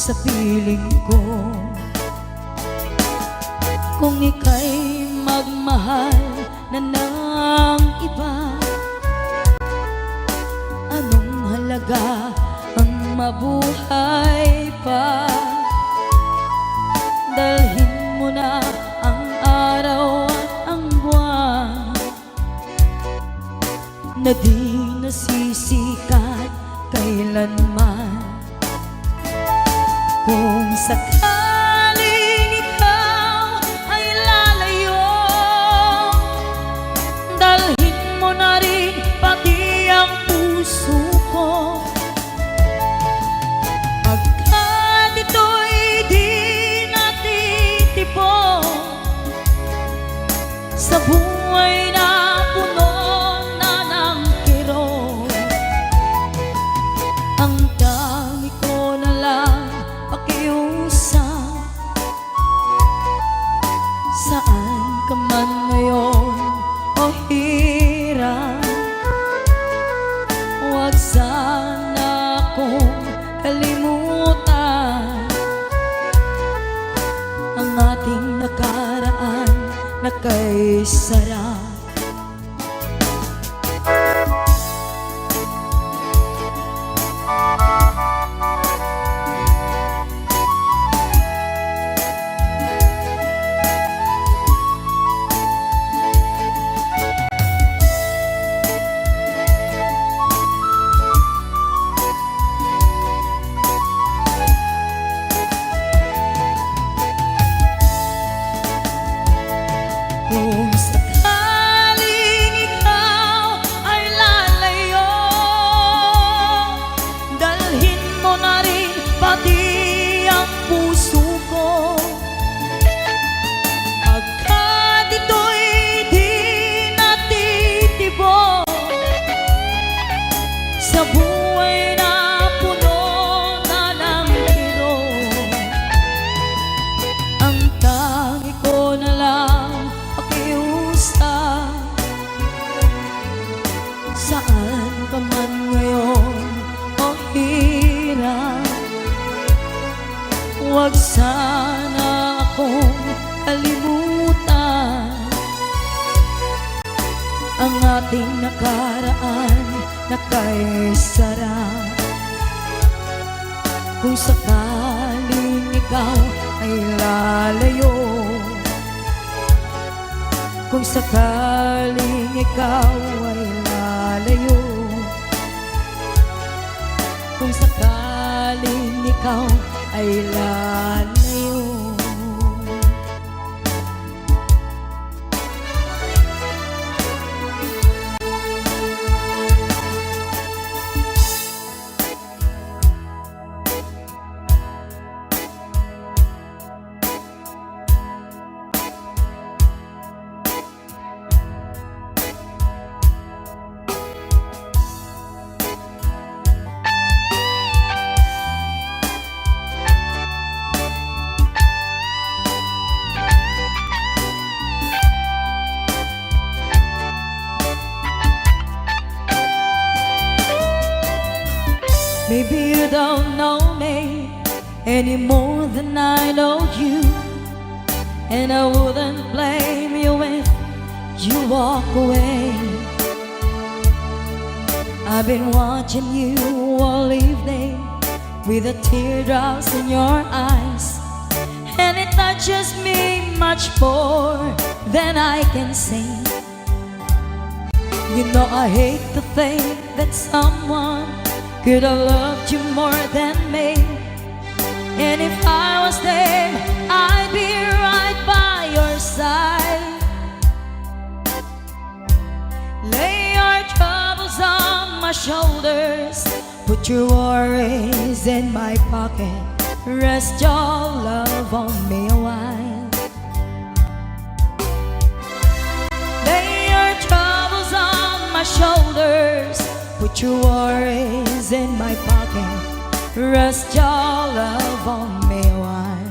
sa piling ko. Kung ika'y magmahal na ng iba, anong halaga ang mabuhay pa? Dalhin mo na ang araw at ang buwan na di nasisikat kailanman. Kung sakaling ikaw ay lalayo, dalhin mo na rin pati ang puso ko. Pagkat ito'y di natitipon sa buhay na puno na ng kirot, ang dami ko na lang pakiusap. Saan ka man ngayon o hirap, huwag sana akong kalimutan ang ating nakaraan na kay sarap. Kung sakaling ikaw ay lalayo, dalhin mo na rin pati ang puso ko. Pagkat ito'y di natitibok sa buhay na puno na ng kirot, ang tangi ko na lang pakiusap. Saan ka man ngayon o hirap, huwag sana akong kalimutan ang ating nakaraan na kay sarap. Kung sakaling ikaw ay lalayo, kung sakaling ikaw ay lalayo, kung sakaling ikaw ay lalayo. Maybe you don't know me any more than I know you, and I wouldn't blame you if you walk away. I've been watching you all evening with the teardrops in your eyes, and it touches me much more than I can say. You know I hate to think that someone could have loved you more than me, and if I was there, I'd be right by your side. Lay your troubles on my shoulders, put your worries in my pocket, rest your love on me a while. Lay your troubles on my shoulders, put your worries in my pocket, rest your love on me a while.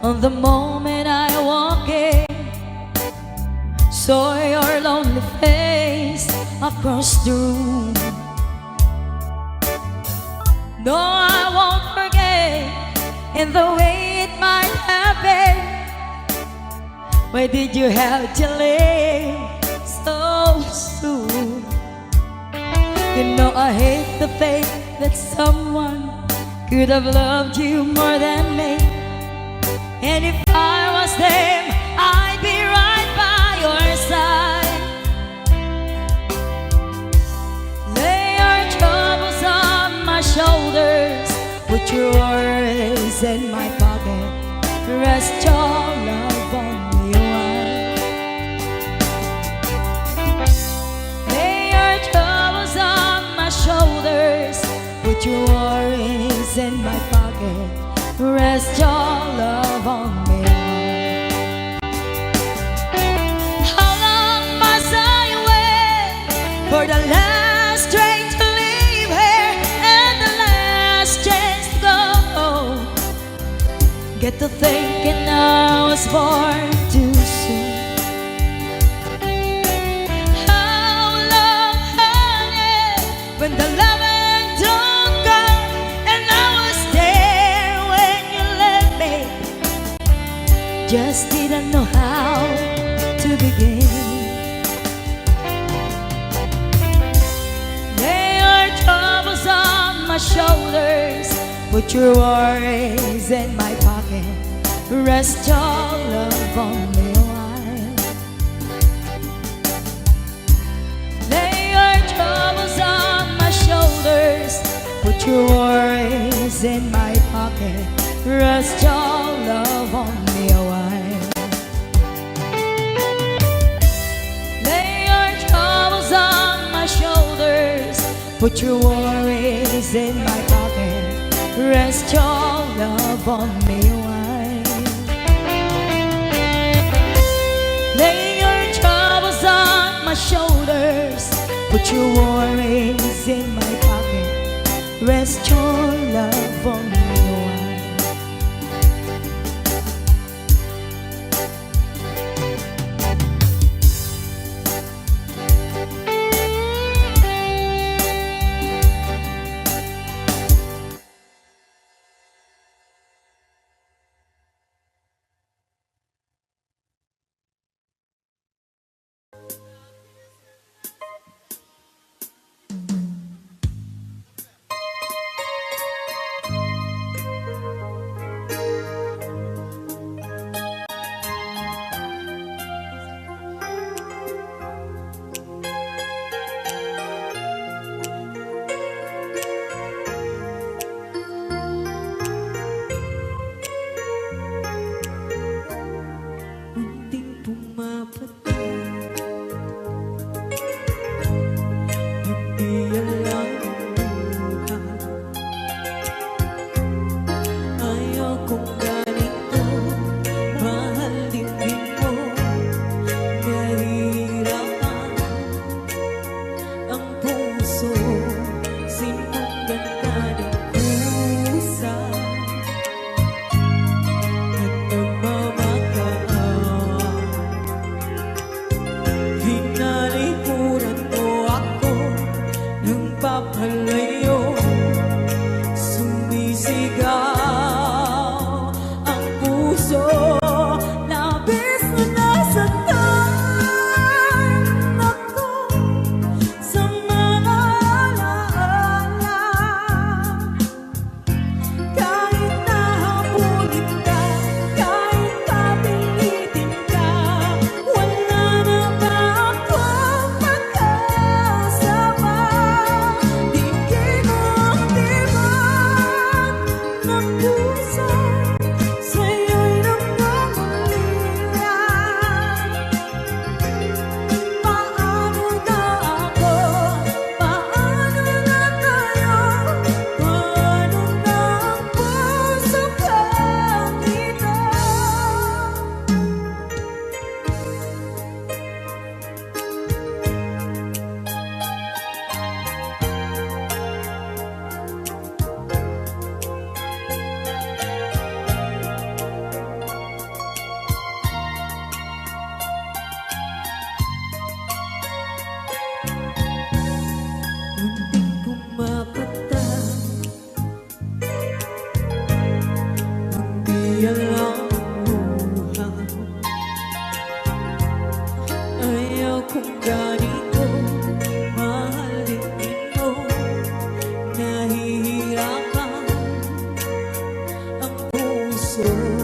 On the moment I walk in, saw your lonely face across the room. No, I won't forget in the way it might have been. Why did you have to leave so soon? You know I hate the faith that someone could have loved you more than me. And if I was them, I'd be right by your side. Lay your troubles on my shoulders, put your worries in my pocket, rest your love on me while. Lay your troubles on my shoulders, put your worries in my pocket, rest your love on me. How long must I wait for the last train to leave here and the last chance to go? Get to thinking I was born too soon. How long, honey, when the loving don't come and I was there when you left me, just didn't know how to begin. Lay your troubles on my shoulders, put your worries in my pocket, rest your love on me a while. Lay your troubles on my shoulders, put your worries in my pocket, rest your love on me a while. Lay your troubles on my shoulders, put your worries in my pocket, rest your love on me a while. Lay your troubles on my shoulders, put your worries in my pocket, rest your love on me a while. yan lang buhay. Ayaw kong ganito mahalin mo. Nahihirapan ang puso.